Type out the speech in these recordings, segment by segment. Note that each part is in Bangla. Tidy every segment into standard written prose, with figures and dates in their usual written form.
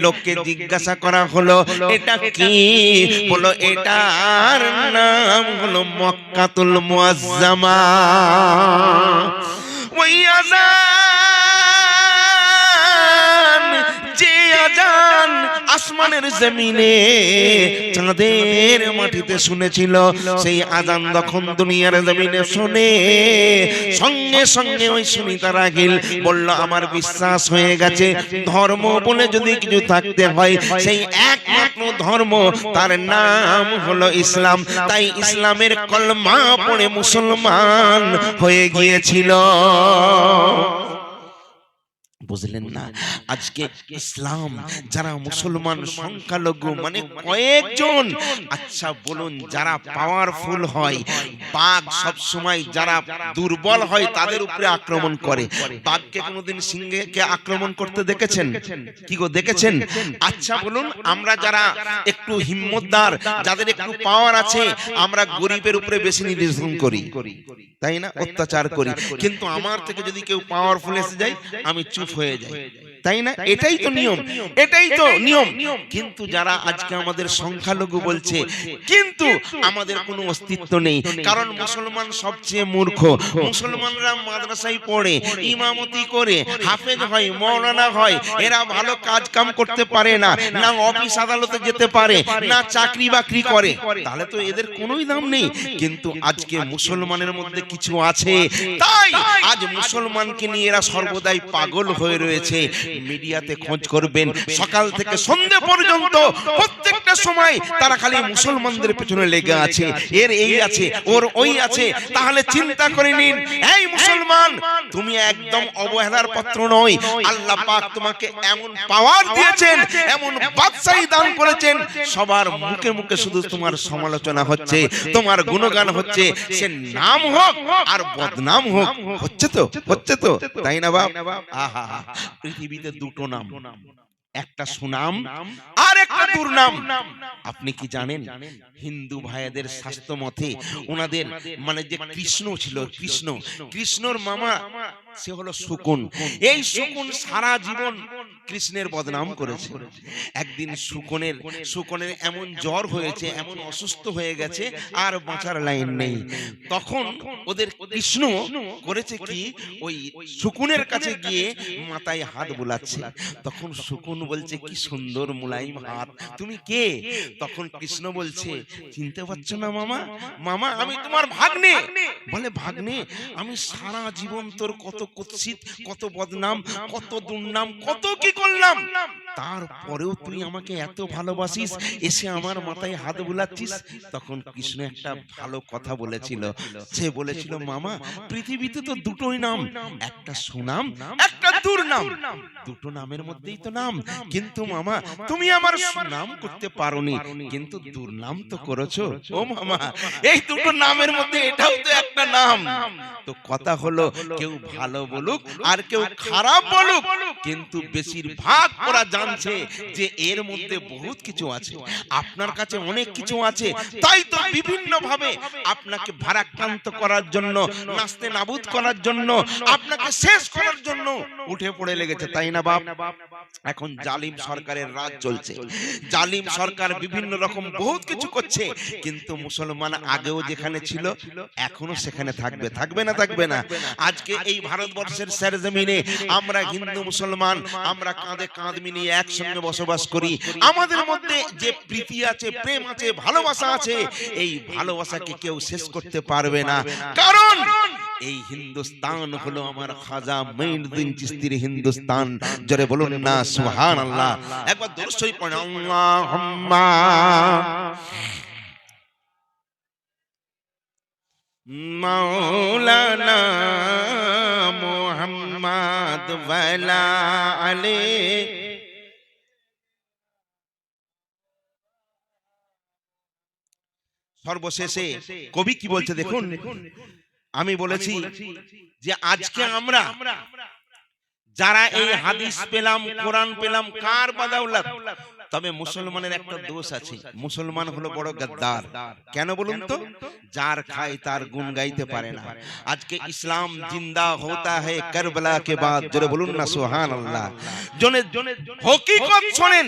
লোককে জিজ্ঞাসা করা হলো এটা কি, বলো এটার নাম হলো মক্কাতুল মুআজ্জামা। ওই আযান, যে আযান আসমানের জমিনে চাঁদের মাটিতে শুনেছিল, সেই আযান যখন দুনিয়ার জমিনে শুনে সঙ্গে সঙ্গে ওই সুনিতা রাগিল বলল আমার বিশ্বাস হয়ে গেছে, ধর্ম বলে যদি কিছু থাকতে হয় সেই একমাত্র ধর্ম, তার নাম হলো ইসলাম। তাই ইসলামের কলমা পড়ে মুসলমান হয়ে গিয়েছিল। বুঝলেন না? আজকে ইসলাম যারা মুসলমান সংখ্যালঘু মানে কয়েকজন, আচ্ছা বলুন যারা পাওয়ারফুল হয়, বাঘ সব সময় যারা দুর্বল হয় তাদের উপরে আক্রমণ করে। বাঘকে কোনোদিন সিংহকে আক্রমণ করতে দেখেছেন? কি গো দেখেছেন? আচ্ছা বলুন আমরা যারা একটু হিম্মতদার, যাদের একটু পাওয়ার আছে, আমরা গরিবের উপরে বেশি নির্যাতন করি, তাই না? অত্যাচার করি। কিন্তু আমার থেকে যদি কেউ পাওয়ারফুল এসে যায় আমি চুপ হয়ে যাই, তাই না? এটাই তো নিয়ম, এটাই তো নিয়ম। কিন্তু যারা আজকে আমাদের সংখ্যালঘু বলছে, কিন্তু আমাদের কোনো অস্তিত্ব নেই। কারণ মুসলমান সবচেয়ে মূর্খ। মুসলমানরা মাদ্রাসায় পড়ে, ইমামতি করে, হাফেজ হয়, মাওলানা হয়, এরা ভালো কাজ কাম করতে পারে না, না অফিস আদালতে যেতে পারে, না চাকরি বাকরি করে, তাহলে তো এদের কোনোই দাম নেই। কিন্তু আজকে মুসলমানের মধ্যে কিছু আছে, তাই আজ মুসলমানকে নিয়ে এরা সর্বদাই পাগল হয়ে রয়েছে। মিডিয়াতে খোঁজ করবেন, সকাল থেকে সন্ধ্যা পর্যন্ত প্রত্যেকটা সময় তারা খালি মুসলমানদের পেছনে লেগে আছে, এর এই আছে, ওর ওই আছে। তাহলে চিন্তা করে নিন, এই মুসলমান তুমি একদম অবহেলার পাত্র নয়। আল্লাহ পাক তোমাকে এমন পাওয়ার দিয়েছেন, এমন বাদশাহী দান করেছেন, সবার মুখে মুখে শুধু তোমার সমালোচনা হচ্ছে, তোমার গুণগান হচ্ছে। সে নাম হোক আর বদনাম হোক, হচ্ছে তো, হচ্ছে তো, তাই না বাপ? আহা, পৃথিবীতে দুটো নাম, একটা সুনাম আর একটা দুর্নাম। আপনি কি জানেন হিন্দু ভাইদের শাস্ত্র মতে ওনাদের মানে যে কৃষ্ণ ছিল, কৃষ্ণর মামা সে হলো শকুন। এই শকুন সারা জীবন কৃষ্ণের বদনাম করেছে। একদিন শকুনের এমন জ্বর হয়েছে, এমন অসুস্থ হয়ে গেছে, আর বাঁচার লাইন নেই। তখন ওদের কৃষ্ণ করেছে কি, ওই শকুনের কাছে গিয়ে মাথায় হাত বুলাচ্ছে। তখন শকুন বলছে কি সুন্দর মুলায়ম হাত, তুমি কে? তখন কৃষ্ণ বলছে চিনতে পারছো না মামা? মামা আমি তোমার ভাগ্নে। বলে ভাগ্নে? আমি সারা জীবন তোর কত কুৎসিত, কত বদনাম, কত দুর্নাম, কত কি করলাম, তারপরেও তুই আমাকে এত ভালোবাসিস, এসে আমার মাথায় হাত বুলাচ্ছিস। তখন কৃষ্ণ একটা ভালো কথা বলেছিল, সে বলেছিল মামা পৃথিবীতে তো দুটোই নাম, একটা সুনাম একটা দুর্নাম, দুটো নামের মধ্যেই তো নাম। কিন্তু মামা তুমি আমার সুনাম করতে পারোনি, কিন্তু দুর্নাম তো করেছো। ও মামা এই দুটো নামের মধ্যে এটাও তো একটা নাম। তো কথা হলো কেউ ভালো বলুক আর কেউ খারাপ বলুক, কিন্তু বেশিরভাগ ওরা জানছে যে এর মধ্যে বহুত কিছু আছে, আপনার কাছে অনেক কিছু আছে। তাই তো বিভিন্ন ভাবে আপনাকে ভারাক্রান্ত করার জন্য, নাস্তে নাবুদ করার জন্য, আপনাকে শেষ করার জন্য উঠে পড়ে লেগেছে, তাই না বাপ? এখন জালিম সরকারের রাজ চলছে, জালিম সরকার বিভিন্ন রকম বহুত কিছু করছে, কিন্তু মুসলমান আগেও যেখানে ছিল এখনো সেখানে থাকবে, থাকবে না থাকবে না? আজকে এই ভারতবর্ষের সরজমিনে আমরা হিন্দু মুসলমান আমরা কাঁধে কাঁধ মিলিয়ে একসঙ্গে বসবাস করি। আমাদের মধ্যে যে প্রীতি আছে, প্রেম আছে, ভালোবাসা আছে, এই ভালোবাসাকে কেউ শেষ করতে পারবে না। কারণ এই হিন্দুস্তান হলো আমার খাজা মঈনুদ্দিন চিশতির হিন্দুস্তান। জোরে বলুন না সুবহানাল্লাহ। একবার দরুদ শরীফ পড়েন, আল্লাহুম্মা মাওলানা মুহাম্মদ ওয়ালা আলী। সর্বশেষে কবি কি বলছে দেখুন, আমি বলেছি যে আজকে আমরা যারা এই হাদিস পেলাম, কোরআন পেলাম, কার বাদাউলাত? তবে মুসলমানের একটা দোষ আছে, মুসলমান হলো বড় গাদ্দার। কেন বলুন তো? যার খায় তার গুণ গাইতে পারে না। আজকে ইসলাম জিন্দা হোতা है কারবালা के बाद, জোরে বলুন না সুবহানাল্লাহ। জনে হকিকত শোনেন,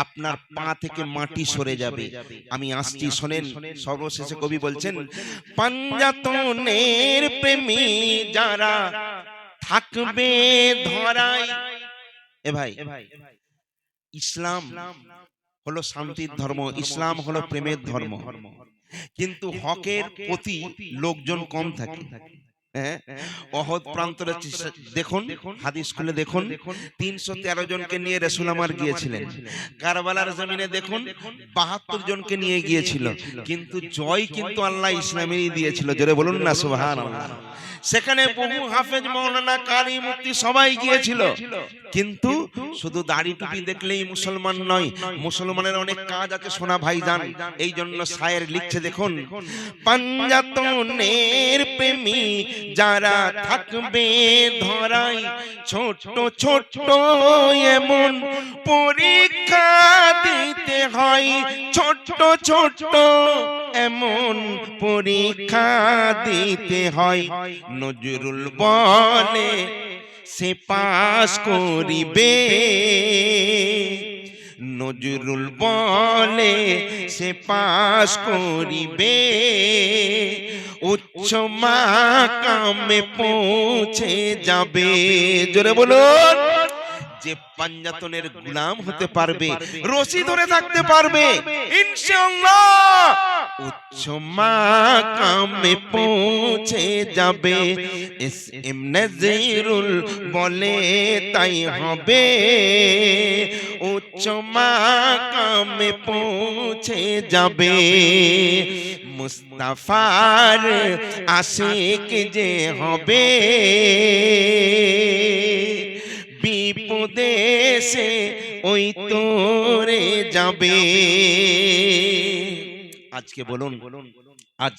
আপনার পা থেকে মাটি সরে যাবে। আমি আসছি, শোনেন। সর্বশেষে কবি বলছেন, পাঞ্জাতনের প্রেমী যারা থাকবে ধরায়। এ ভাই, ইসলাম হলো শান্তির ধর্ম, ইসলাম হলো প্রেমের ধর্ম, কিন্তু হকের প্রতি লোকজন কম থাকে। অহদ প্রান্তরে দেখুন, হাদিস খুলে দেখুন, 313 জনকে নিয়ে রাসূল আমার গিয়েছিলেন। কারবালার জমিনে দেখুন 72 জনকে নিয়ে গিয়েছিল, কিন্তু জয় কিন্তু আল্লাহ ইসলামেরই দিয়েছিল। জোরে বলুন না সুবহানাল্লাহ। সেখানে বহু হাফেজ, মাওলানা, কারি, মুফতি সবাই গিয়েছিল, কিন্তু শুধু দাড়ি টুপি দেখলেই মুসলমান নয়, মুসলমানের অনেক কাজ আছে সোনা ভাইজান। এই জন্য শায়ের লিখছে দেখুন, পাঞ্জাতনের প্রেমী যারা থাকবে ধরাই, ছোট ছোট এমন পরীক্ষা দিতে হয়, ছোট ছোট এমন পরীক্ষা দিতে হয়। নজরুল বলে সে পাস করিবে, নজরুল বলে সে পাস করিবে, উচ্চ মাকামে পৌঁছে যাবে। জোরে বলুন। যে পাঞ্জাতনের গোলাম হতে পারবে, রশি ধরে থাকতে পারবে, ইনশাআল্লাহ উচ্চ মাকামে পৌঁছে যাবে। এস এম নজরুল বলে তাই হবে, উচ্চ মাকামে পৌঁছে যাবে। মুস্তাফার আশিক যে হবে, বিপদে সে ওই তোরে যাবে। আজকে বলুন, আজ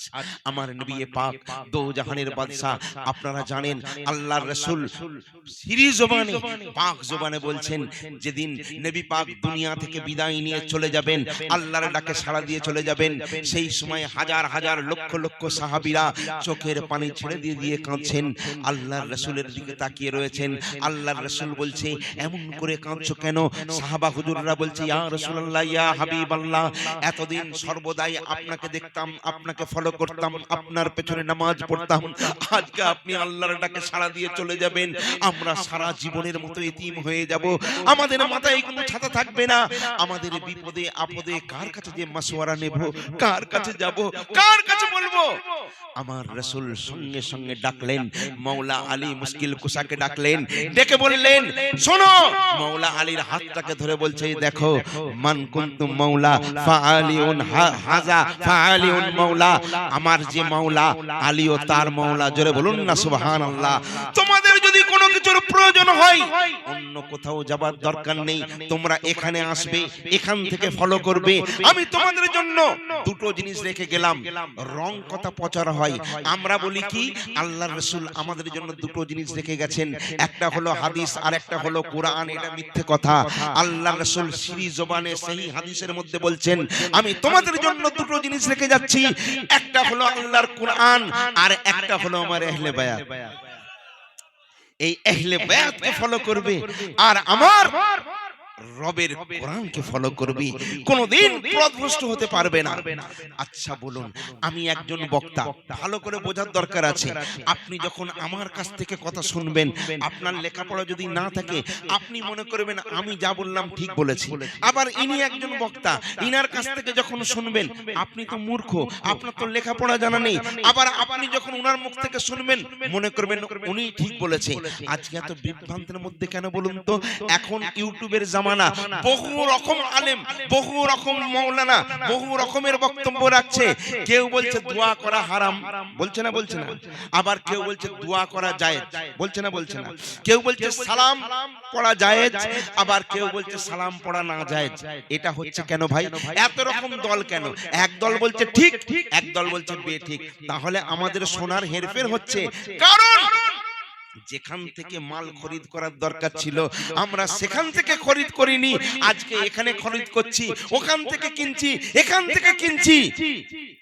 আমার নবী পাক দো জাহানের বাদশা, আপনারা জানেন আল্লাহর রাসূল সিরি জবানে, পাক জবানে বলছেন, যেদিন নবী পাক দুনিয়া থেকে বিদায় নিয়ে চলে যাবেন, আল্লাহর ডাকে সাড়া দিয়ে চলে যাবেন, সেই সময় হাজার হাজার লক্ষ লক্ষ সাহাবীরা চোখের পানি ছেড়ে দিয়ে দিয়ে কাঁদছেন, আল্লাহর রাসূলের দিকে তাকিয়ে রয়েছেন। আল্লাহর রাসূল বলছে, এমন করে কাঁদছো কেন? সাহাবা হুজুররা বলছে, ইয়া রাসূলুল্লাহ, ইয়া হাবিবাল্লাহ, এতদিন সর্বদাই আপনাকে দেখতাম, আপনাকে ফলো করতাম, আপনার পেছনে নামাজ পড়তাম, আজকে আপনি আল্লাহর ডাকে সাড়া দিয়ে চলে যাবেন, আমরা সারা জীবনের মতো এতিম হয়ে যাব, আমাদের মাথায় কোনো ছাতা থাকবে না, আমাদের বিপদে আপদে কার কাছে যে মাসওয়ারা নেব, কার কাছে যাব, কার কাছে বলবো? আমার রাসূল সঙ্গে সঙ্গে ডাকলেন মাওলা আলী মুশকিল কুশাকে, ডাকলেন, ডেকে বললেন, শোনো। মাওলা আলীর হাতটাকে ধরে বলছে, দেখো, মান কুনতুম মাওলা ফাআলিউন হাযা ফাআলিউন মাওলা, আমার যে মাওলা আলীও তার মাওলা। জোরে বলুন না সুবহানাল্লাহ। তোমাদের যদি কোনো কিছুর প্রয়োজন হয়, অন্য কোথাও যাবার দরকার নেই, তোমরা এখানে আসবে, এখান থেকে ফলো করবে। আমি তোমাদের জন্য দুটো জিনিস রেখে গেলাম। রং কথা প্রচার হয়, আমরা বলি কি, আল্লাহর রাসূল আমাদের জন্য দুটো জিনিস রেখে গেছেন, একটা হলো হাদিস আর একটা হলো কোরআন। এটা মিথ্যে কথা। আল্লাহর রাসূল সিরি জবানে সহি হাদিসের মধ্যে বলছেন, আমি তোমাদের জন্য দুটো জিনিস রেখে যাচ্ছি, একটা হলো আল্লাহর কোরআন আর একটা হলো আমার আহলে বায়াত। এই আহলে বায়াতকে ফলো করবে আর আমার রবের কোরআনকে ফলো করবি, কোনদিন পথভ্রষ্ট হতে পারবে না। আচ্ছা বলুন, আমি একজন বক্তা, ভালো করে বোঝার দরকার আছে। আপনি যখন আমার কাছ থেকে কথা শুনবেন, আপনার লেখাপড়া যদি না থাকে, আপনি মনে করবেন আমি যা বললাম ঠিক বলেছি। আবার ইনি একজন বক্তা, ইনার কাছ থেকে যখন শুনবেন, আপনি তো মূর্খ, আপনার তো লেখাপড়া জানা নেই। আবার আপনি যখন উনার মুখ থেকে শুনবেন, মনে করবেন উনি ঠিক বলেছে। আজকে এত বিভ্রান্তের মধ্যে কেন বলুন তো? এখন ইউটিউবের জামানা, বহু রকম আলেম, বহু রকম মাওলানা, বহু রকমের বক্তব্য রাখছে। কেউ বলছে দোয়া করা হারাম, বলছে না বলছে না, আবার কেউ বলছে দোয়া করা জায়েজ, বলছে না বলছে না, কেউ বলছে সালাম পড়া জায়েজ, আবার কেউ বলছে সালাম পড়া না জায়েজ। এটা হচ্ছে কেন ভাই? এত রকম দল কেন? এক দল বলছে ঠিক, এক দল বলছে বেঠিক। তাহলে আমাদের সোনার হেরফের হচ্ছে, কারণ যেখান থেকে মাল খরিদ করার দরকার ছিল আমরা সেখান থেকে খরিদ করিনি, আজকে এখানে খরিদ করছি, ওখান থেকে কিনছি, এখান থেকে কিনছি,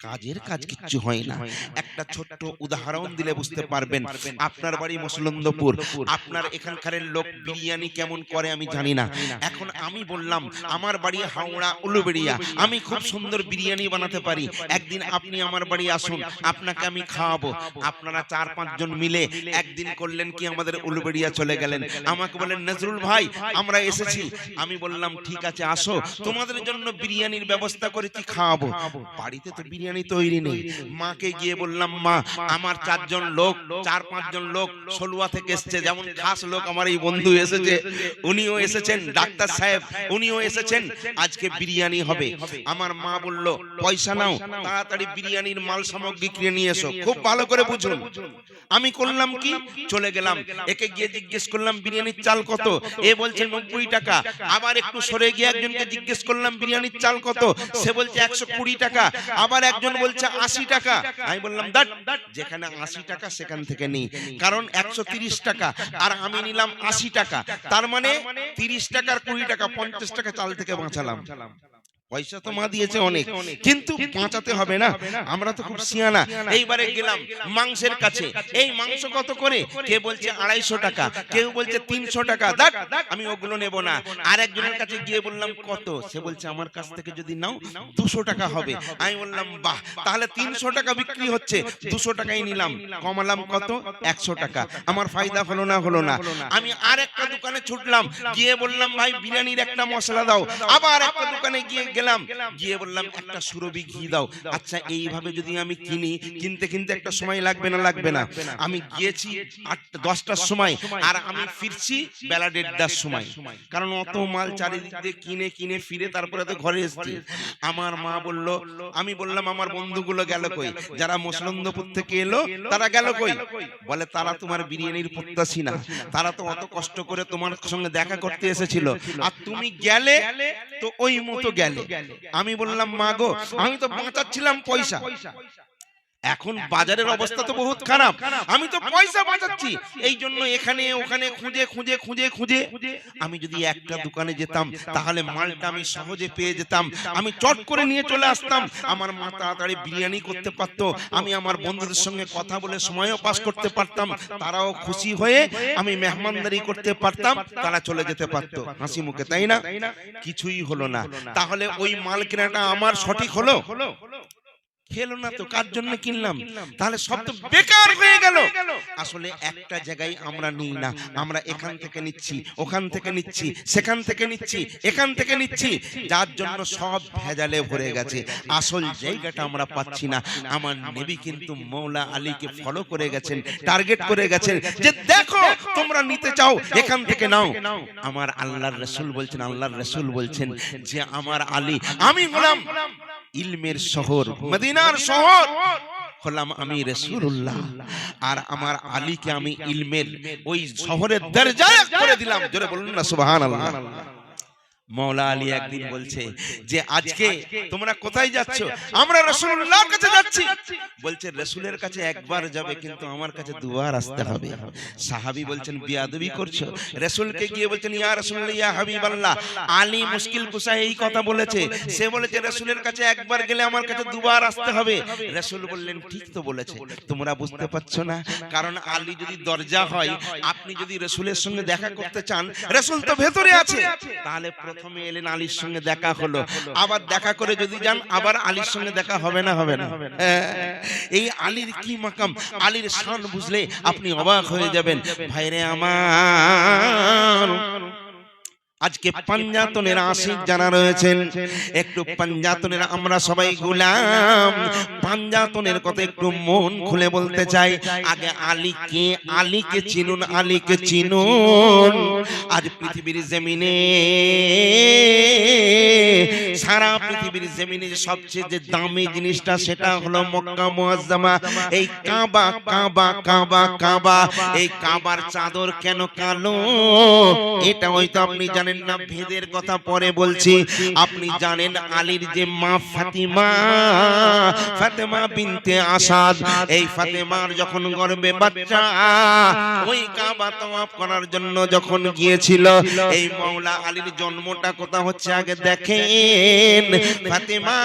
কাজের কাজ কিচ্ছু হয় না। একটা ছোট্ট উদাহরণ দিলে বুঝতে পারবেন। আপনার বাড়ি মসলন্দপুর, আপনার এখানকার লোক বিরিয়ানি কেমন করে আমি জানি না। এখন আমি বললাম আমার বাড়ি হাওড়া উলুবেড়িয়া, আমি খুব সুন্দর বিরিয়ানি বানাতে পারি, একদিন আপনি আমার বাড়ি আসুন, আপনাকে আমি খাওয়াবো। আপনারা 4-5 জন মিলে একদিন করলেন কি, আমাদের উলুবেড়িয়া চলে গেলেন, আমাকে বলেন নজরুল ভাই আমরা এসেছি। আমি বললাম ঠিক আছে আসো, তোমাদের জন্য বিরিয়ানির ব্যবস্থা করেছি, খাওয়াবো। বাড়িতে তো বিরিয়ানি তৈরি নেই। মাকে গিয়ে বললাম মা আমার 4 জন লোক, 4-5 জন লোক সলুয়া থেকে এসেছে, যেমন খাস লোক আমার এই বন্ধু এসেছে, উনিও এসেছেন, ডাক্তার সাহেব উনিও এসেছেন, আজকে বিরিয়ানি হবে। আমার মা বলল পয়সা নাও, তাড়াতাড়ি বিরিয়ানির মাল সামগ্রী কিনে নিয়ে এসো। খুব ভালো করে বুঝুন, আমি করলাম কি, চলে গেলাম, একে গিয়ে জিজ্ঞেস করলাম বিরিয়ানির চাল কত, এ বলছে 90 টাকা। আবার একটু সরে গিয়ে একজনকে জিজ্ঞেস করলাম বিরিয়ানির চাল কত, সে বলছে 120 টাকা। আবার একজন বলছে 80 টাকা। আমি বললাম দাঁড়, যেখানে 80 টাকা সেখান থেকে নেই, কারণ 130 টাকা আর আমি নিলাম 80 টাকা, তার মানে 30 টাকার 20 টাকা 50 টাকা চাল থেকে বাঁচালাম। পয়সা তো মা দিয়েছে অনেক, কিন্তু বাঁচাতে হবে না, আমরা তো খুব সিয়ানা। এইবারে গেলাম মাংসের কাছে, এই মাংস কত করে, কে বলছে 250 টাকা, কেউ বলছে 300 টাকা। দেখ আমি ওগুলো নেব না। আর একজনের কাছে গিয়ে বললাম কত, সে বলছে আমার কাছ থেকে যদি নাও 200 টাকা হবে। আমি বললাম বাহ, তাহলে 300 টাকা বিক্রি হচ্ছে, 200 টাকাই নিলাম, কমালাম কত, 100 টাকা। আমার ফায়দা হলো না, হলো না। আমি আর একটা দোকানে ছুটলাম, গিয়ে বললাম ভাই বিরিয়ানির একটা মশলা দাও। আবার একটা দোকানে গিয়ে গিয়ে বললাম একটা সুরভি ঘি দাও। আচ্ছা এইভাবে যদি আমি কিনি, কিনতে কিনতে একটা সময় লাগবে না, লাগবে না। আমি গিয়েছি 8-10টার সময়, আর আমি ফিরছি বেলা 1:30টার সময়, কারণ অত মাল চারিদিক দিয়ে কিনে কিনে ফিরে তারপরে তো ঘরে এসেছি। আমার মা বলল, আমি বললাম আমার বন্ধুগুলো গেল কই, যারা মসলন্দপুর থেকে এলো তারা গেল কই, বলে তারা তোমার বিরিয়ানির প্রত্যাশী না, তারা তো অত কষ্ট করে তোমার সঙ্গে দেখা করতে এসেছিল, আর তুমি গেলে তো ওই মতো গেলে। আমি বললাম মা গো, আমি তো বাঁচাচ্ছিলাম পয়সা, এখন বাজারের অবস্থা তো বহুত খারাপ, আমি তো পয়সা বাঁচাচ্ছি, এই জন্য এখানে ওখানে খুঁজে খুঁজে খুঁজে খুঁজে আমি যদি একটা দোকানে যেতাম তাহলে মালটা আমি সহজে পেয়ে যেতাম, আমি চট করে নিয়ে চলে আসতাম, আমার মা তাড়াতাড়ি বিরিয়ানি করতে পারতো, আমি আমার বন্ধুদের সঙ্গে কথা বলে সময়ও পাস করতে পারতাম, তারাও খুশি হয়ে আমি মেহমানদারি করতে পারতাম, তারা চলে যেতে পারতো হাসি মুখে, তাই না? কিছুই হলো না। তাহলে ওই মাল কেনাটা আমার সঠিক হলো? খেলো না তো, কার জন্য কিনলাম? তাহলে সব তো বেকার হয়ে গেল। আসলে একটা জায়গায় আমরা নিই না, আমরা এখান থেকে নিচ্ছি, ওখান থেকে নিচ্ছি, সেখান থেকে নিচ্ছি, এখান থেকে নিচ্ছি, যার জন্য সব ভেজালে ভরে গেছে, আসল জায়গাটা আমরা পাচ্ছি না। আমার নবী কিন্তু মৌলা আলীকে ফলো করে গেছেন, টার্গেট করে গেছেন যে দেখো তোমরা নিতে চাও এখান থেকে নাও। আমার আল্লাহর রাসূল বলছেন, আল্লাহর রাসূল বলছেন যে আমার আলী, আমি হলাম ইলমের শহর, মদিনার শহর হলাম আমি রাসূলুল্লাহ, আর আমার আলীকে আমি ইলমের ওই শহরের দরজা করে দিলাম। জোরে বলুন না সুবহানাল্লাহ। মৌলা আলী একদিন বলছে যে আজকে তোমরা কোথায় যাচ্ছ? আমরা রাসূলুল্লাহর কাছে যাচ্ছি। বলছে রাসূলের কাছে একবার যাবে, কিন্তু আমার কাছে দুবার আসতে হবে। সাহাবী বলছেন বিয়াদবি করছো? রাসূলকে গিয়ে বলছেন ইয়া রাসূলুল্লাহ ইয়া হাবিবাল্লাহ, আলী মুশকিল কুশা এই কথা বলেছে, সে বলেছে রাসূলের কাছে একবার গেলে আমার কাছে দুবার আসতে হবে। রাসূল বললেন ঠিক তো বলেছে, তোমরা বুঝতে পারছো না? কারণ আলী যদি দরজা হয়, আপনি যদি রাসূলের সঙ্গে দেখা করতে চান, রাসূল তো ভেতরে আছে, তাহলে প্রথমে এলেন আলীর সঙ্গে দেখা হলো, আবার দেখা করে যদি যান আবার আলীর সঙ্গে দেখা হবে না, হবে না? এই আলীর কি মাকাম, আলীর শান বুঝলে আপনি অবাক হয়ে যাবেন। ভাইরে আমার, আজকে পাঞ্জাতনের আশিক যারা রয়েছেন, একটু পাঞ্জাতনের আমরা সবাই গোলাম, পাঞ্জাতনের কথা একটু মন খুলে বলতে চাই। আগে আলীকে, আলীকে চিনুন, আলীকে চিনুন। আজ পৃথিবীর জমিনে, সারা পৃথিবীর জমিনের সবচেয়ে যে দামি জিনিসটা সেটা হলো মক্কা মুআজ্জামা। এই কাবা কাবা কাবা কাবা, এই কাবার চাদর কেন কালো? এটা হয়তো আপনি জানেন না, ভেদের কথা পরে বলছি। আপনি জানেন আলীর যে মা ফাতিমা, ফাতেমা বিনতে আসাদ, এই ফাতেমার যখন গর্ভে বাচ্চা, ওই কাবা তওয়াফ করার জন্য যখন গিয়েছিল, এই মাওলা আলীর জন্মটা কোথা হচ্ছে আগে দেখেন। ফাতেমা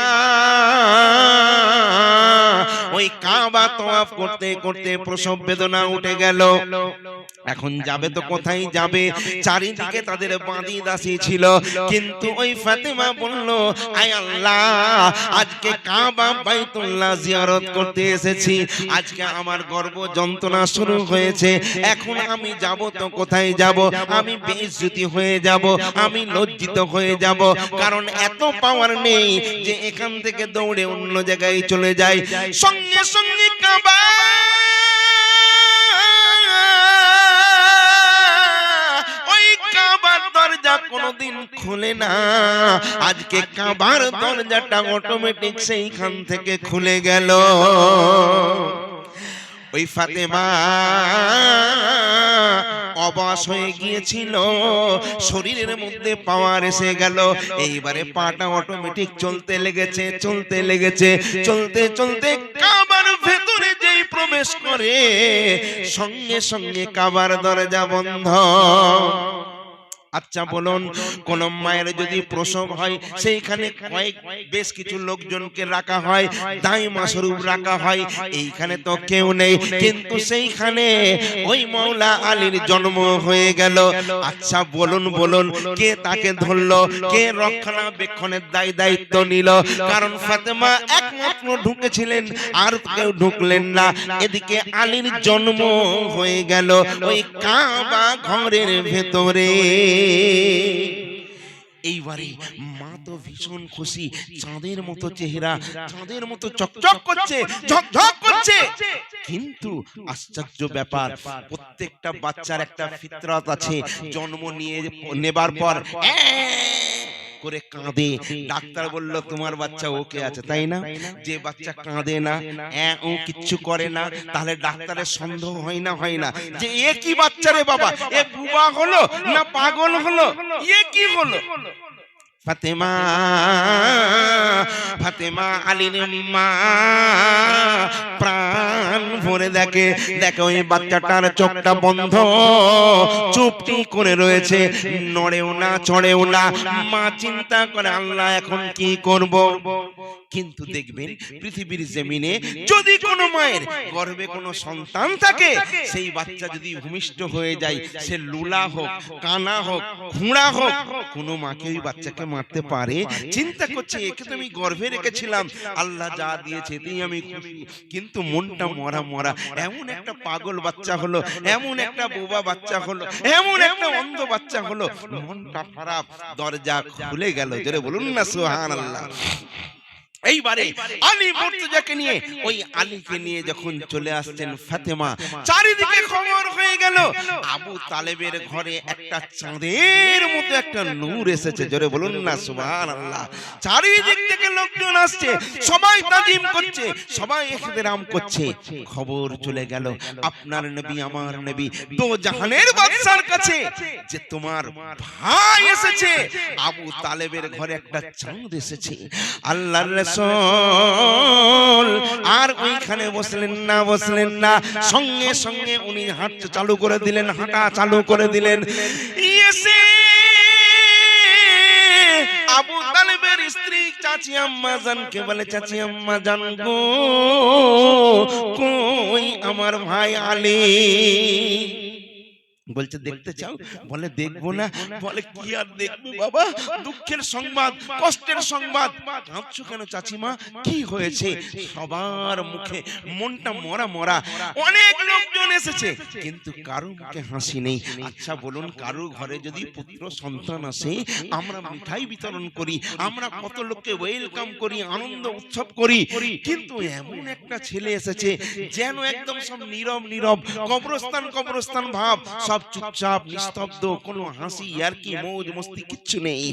ওই কাবা তওয়াফ করতে করতে প্রসব বেদনা উঠে গেল। এখন যাবে তো কোথায় যাবে? চারিদিকে তাদের বাঁধি দাসী ছিল, কিন্তু ওই ফাতেমা বলল, আয় আল্লাহ, আজকে কাবা বাইতুল্লাহ জিয়ারত করতে এসেছি, আজকে আমার গর্ভ যন্ত্রণা শুরু হয়েছে, এখন আমি যাব তো কোথায় যাব? আমি বেইজ্জতি হয়ে যাব, আমি লজ্জিত হয়ে যাব, কারণ এত পাওয়ার নেই যে এখান থেকে দৌড়ে অন্য জায়গায় চলে যায়। সঙ্গে সঙ্গে কাবা দরজা কোনদিন খুলে না, আজকে কাবার দরজাটা অটোমেটিক সেইখান থেকে খুলে গেল। ওই ফাতেমা অবশ হয়ে গিয়েছিল, শরীরের মধ্যে পাওয়ার এসে গেল, এইবারে পাটা অটোমেটিক চলতে লেগেছে, চলতে লেগেছে, চলতে চলতে কাবার ভেতরে যেই প্রবেশ করে, সঙ্গে সঙ্গে কাবার দরজা বন্ধ। আচ্ছা বলুন, কোন মায়ের যদি প্রসব হয়, সেইখানে বেশ কিছু লোকজনকে রাখা হয়, দাইমা স্বরূপ রাখা হয়, এইখানে তো কেউ নেই, কিন্তু সেইখানে ওই মাওলা আলীর জন্ম হয়ে গেল। আচ্ছা বলুন বলুন, কে তাকে ধরলো, কে রক্ষণাবেক্ষণের দায়িত্ব নিল? কারণ ফাতেমা একমাত্র ঢুকেছিলেন, আর কেউ ঢুকলেন না। এদিকে আলীর জন্ম হয়ে গেল ওই কাবা ঘরের ভেতরে। এইবারে মা তো ভীষণ খুশি, চাঁদের মতো চেহারা, চাঁদের মতো চকচক করছে, ঝকঝক করছে। কিন্তু আশ্চর্য ব্যাপার, প্রত্যেকটা বাচ্চার একটা ফিতরাত আছে, জন্ম নেবার পর করে কাঁদে। ডাক্তার বলল তোমার বাচ্চা ওকে আছে, তাই না? যে বাচ্চা কাঁদে না, ও কিচ্ছু করে না, তাহলে ডাক্তারের সন্দেহ হয় না, হয় না যে এ কি বাচ্চা রে বাবা, এ বুবা হলো না পাগল হলো, এ কি হলো? ফাতেমা, ফাতেমা আলীর মা প্রাণ ভরে দেখে, দেখে ওই বাচ্চাটার চোখটা বন্ধ, চুপটি করে রয়েছে, নড়েও না, চড়েও না। মা চিন্তা করে, আল্লাহ এখন কি করব? কিন্তু দেখবেন পৃথিবীর জমিনে যদি কোনো মায়ের গর্ভে কোনো সন্তান থাকে, সেই বাচ্চা যদি ভূমিষ্ঠ হয়ে যায়, সে লুলা হোক, কানা হোক, খুঁড়া হোক, কোনো মাকে ওই বাচ্চাকে মারতে পারে? চিন্তা করছে, একে তো আমি গর্ভে রেখেছিলাম, আল্লাহ যা দিয়েছে এতেই আমি খুশি, কিন্তু মনটা মরা মরা। এমন একটা পাগল বাচ্চা হলো, এমন একটা বোবা বাচ্চা হলো, এমন একটা অন্ধ বাচ্চা হলো, মনটা খারাপ। দরজা খুলে গেল, জোরে বলুন না সুবহানাল্লাহ। এইবারে আলী মুর্তজাকে নিয়ে, ওই আলীকে নিয়ে যখন চলে আসছেন ফাতেমা, চারিদিকে খবর হয়ে গেল আবু তালেবের ঘরে একটা চাঁদের মতো একটা নূর এসেছে, জোরে বলুন না সুবহানাল্লাহ। চারিদিক থেকে লোকজন আসছে, সবাই তাজিম করছে, সবাই ইহতিরাম করছে। খবর চলে গেল আপনার নবী, আমার নবী, দো জাহানের বাদশার কাছে, যে তোমার ভাই এসেছে, আবু তালেবের ঘরে একটা চাঁদ এসেছে। আল্লাহর রাসূল আর ওইখানে বসলেন না, বসলেন না, সঙ্গে সঙ্গে উনি হাঁটতে চালু করে দিলেন, হাঁটা চালু করে দিলেন। এসে আবু তালেবের স্ত্রী চাচি আম্মা জানকে বলে, চাচি আম্মা জান গো, কই আমার ভাই আলী? বলছে দেখতে চাও? বলে দেখবো না। বলে কি আর দেখবো বাবা, দুঃখের সংবাদ, কষ্টের সংবাদ। কাঁদছো কেন চাচিমা, কি হয়েছে? সবার মুখে মনটা মরা মরা। অনেক লোকজন এসেছে, কিন্তু কারো মুখে হাসি নেই। আচ্ছা বলুন, কারো ঘরে যদি পুত্র সন্তান আসে, আমরা মিঠাই বিতরণ করি, আমরা কত লোককে ওয়েলকাম করি, আনন্দ উৎসব করি, কিন্তু এমন একটা ছেলে এসেছে যেন একদম সব নীরব নীরব, কবরস্থান কবরস্থান ভাব, সব সব চুপচাপ নিস্তব্ধ, কোনো হাসি আর কি মৌজ মস্তি কিচ্ছু নেই।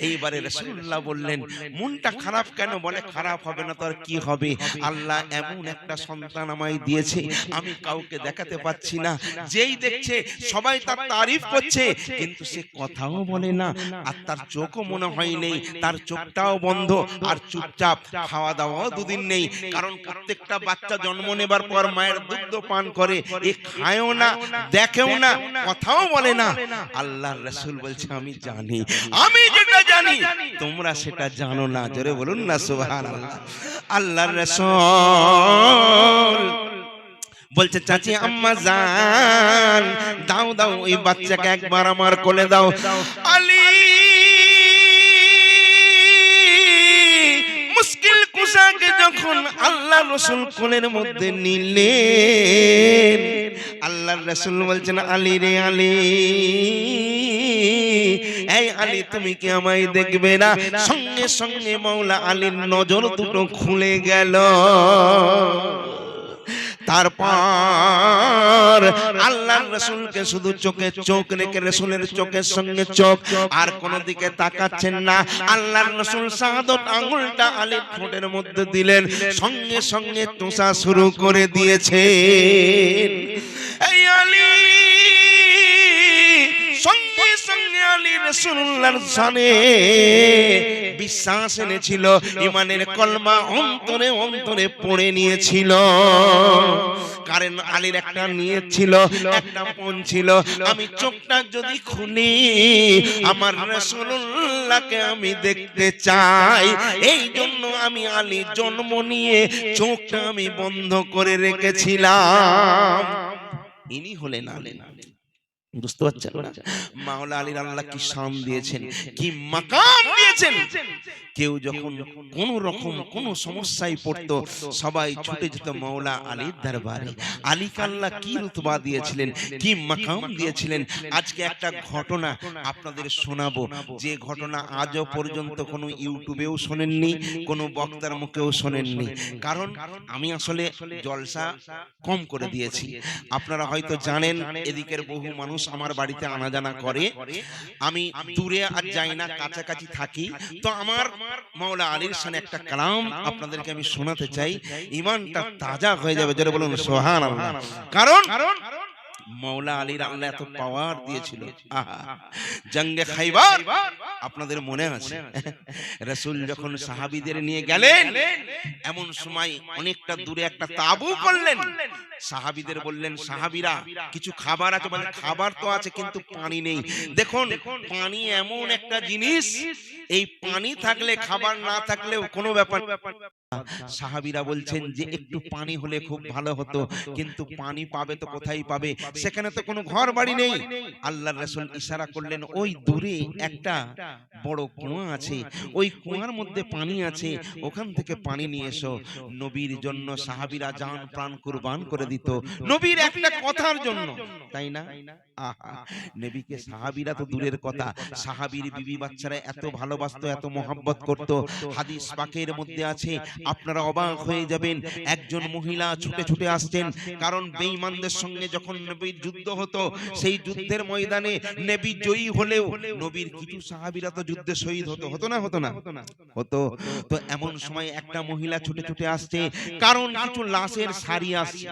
এইবারে রাসূলুল্লাহ বললেন, মনটা খারাপ কেন? বলে খারাপ হবে না তো আর কি হবে, আল্লাহ এমন একটা সন্তান আমায় দিয়েছে, আমি কাউকে দেখাতে পাচ্ছি না, যেই দেখছে সবাই তার তারিফ করছে, কিন্তু সে কথাও বলে না, আর তার চোখও মনে হয় নেই, তার চোখটাও বন্ধ, আর চুপচাপ, খাওয়া দাওয়াও দুদিন নেই। কারণ প্রত্যেকটা বাচ্চা জন্ম নেবার পর মায়ের দুগ্ধ পান করে, এ খায়ও না, দেখেও না, কথাও বলে না। আল্লাহর রাসূল বলছে, আমি জানি, আমি যেটা জানি তোমরা সেটা জানো না। জোরে বলুন না সুবহানাল্লাহ। আল্লাহর রাসূল বলছে, চাচি আম্মা জান, দাও দাও ওই বাচ্চাকে একবার আমার কোলে দাও। আলী মুশকিল কুশাকে যখন আল্লাহ রাসূল কোলের মধ্যে নিলেন, আল্লাহর রাসূল বলছেন, আলী রে আলী, এই আলী তুমি কি আমায় দেখবে না? সঙ্গে সঙ্গে মাওলা আলীর নজর দুটো খুলে গেল। তারপর আল্লাহর রাসূলকে শুধু চোখে চোখ রেখে রাসূলের চোখের সঙ্গে চোখ, আর কোন দিকে তাকাচ্ছেন না। আল্লাহর রাসূল শাহাদাত আঙ্গুলটা আলীর ঠোঁটের মধ্যে দিলেন, সঙ্গে সঙ্গে চোষা শুরু করে দিয়েছেন। এই আলী, সঙ্গে সঙ্গে আলী রাসূলুল্লাহর শানে বিশ্বাস এনেছিল, ঈমানের কলমা অন্তরে অন্তরে পড়ে নিয়েছিল। কারণ আলীর একটা নিয়ত ছিল, একটা মন ছিল, আমি চোখটা যদি খুলি আমার রাসূলুল্লাহকে আমি দেখতে চাই, এই জন্য আমি আলী জন্ম নিয়ে চোখটা আমি বন্ধ করে রেখেছিলাম। ইনি হলেন আলী। বুঝতে পারছেন না? মাওলা আলীর আল্লাহ কি শান দিয়েছেন, কি মাকাম দিয়েছেন। কেউ যখন কোন রকম কোন সমস্যায় পড়তো, সবাই ছুটে যেত মাওলা আলীর দরবারে। আলীকে আল্লাহ কি রুতবা দিয়েছিলেন, কি মাকাম দিয়েছিলেন। আজকে একটা ঘটনা আপনাদের শোনাবো, যে ঘটনা আজও পর্যন্ত কোনো ইউটিউবেও শোনেননি, কোনো বক্তার মুখেও শোনেননি। কারণ আমি আসলে জলসা কম করে দিয়েছি। আপনারা হয়তো জানেন, এদিকের বহু মানুষ আমার বাড়িতে আনা জানা করে, আমি দূরে আর যাই না, কাছাকাছি থাকি। তো আমার মাওলা আলীর শানে একটা কালাম আপনাদেরকে আমি শোনাতে চাই, ঈমানটা তাজা হয়ে যাবে। যারা বলুন সুবহানাল্লাহ। কারণ মাওলা আলীর আল্লাহ এত পাওয়ার দিয়েছিল। জঙ্গে খাইবার আপনাদের মনে আছে, রাসূল যখন সাহাবীদের নিয়ে গেলেন, এমন সময় অনেকটা দূরে একটা তাঁবু করলেন। সাহাবীদের বললেন, সাহাবীরা কিছু খাবার আছে? বলে খাবার তো আছে, কিন্তু পানি নেই। দেখুন, পানি এমন একটা জিনিস, এই পানি থাকলে খাবার না থাকলেও কোনো ব্যাপার। সাহাবীরা বলছেন যে একটু পানি হলে খুব ভালো হতো, কিন্তু পানি পাবে তো কোথায় পাবে, সেখানে তো কোনো ঘর বাড়ি নেই। আল্লাহর রাসূল ইশারা করলেন, ওই দূরে একটা বড় কুয়া আছে, ওই কুয়ার মধ্যে পানি আছে, ওখান থেকে পানি নিয়ে এসো। নবীর জন্য সাহাবীরা জান প্রাণ কুরবান করে দিত, নবীর একটা কথার জন্য, তাই না? আহা, নবীকে সাহাবীরা তো দূরের কথা, সাহাবীর বিবি বাচ্চারা এত ভালোবাসতো, এত মহব্বত করত। হাদিস পাকের মধ্যে আছে, আপনারা অবাক হয়ে যাবেন, একজন মহিলা ছুটে ছুটে আসছেন। কারণ বেঈমানদের সঙ্গে যখন নবীর যুদ্ধ হতো, সেই যুদ্ধের ময়দানে নবী জয়ী হলেও নবীর কিছু সাহাবীরা তো যুদ্ধে শহীদ হতো, হতো না? হতো না? হতো। তো এমন সময় একটা মহিলা ছুটে ছুটে আসছে, কারণ কিছু লাশের সারি আসছে।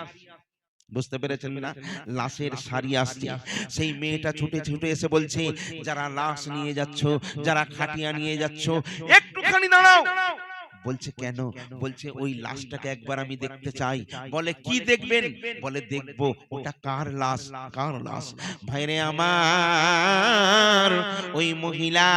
বুঝতে পেরেছেন না? লাশের সারি আসছে। সেই মেয়েটা ছুটে ছুটে এসে বলছে, যারা লাশ নিয়ে যাচ্ছ, যারা খাটিয়া নিয়ে যাচ্ছ, একটুখানি দাঁড়াও। বলছে কেন? বলছে ওই লাশটাকে একবার আমি দেখতে চাই। বলে কি দেখবেন? বলে দেখবো ওটা কার লাশ, কার লাশ। ভাইরে আমার, ওই মহিলা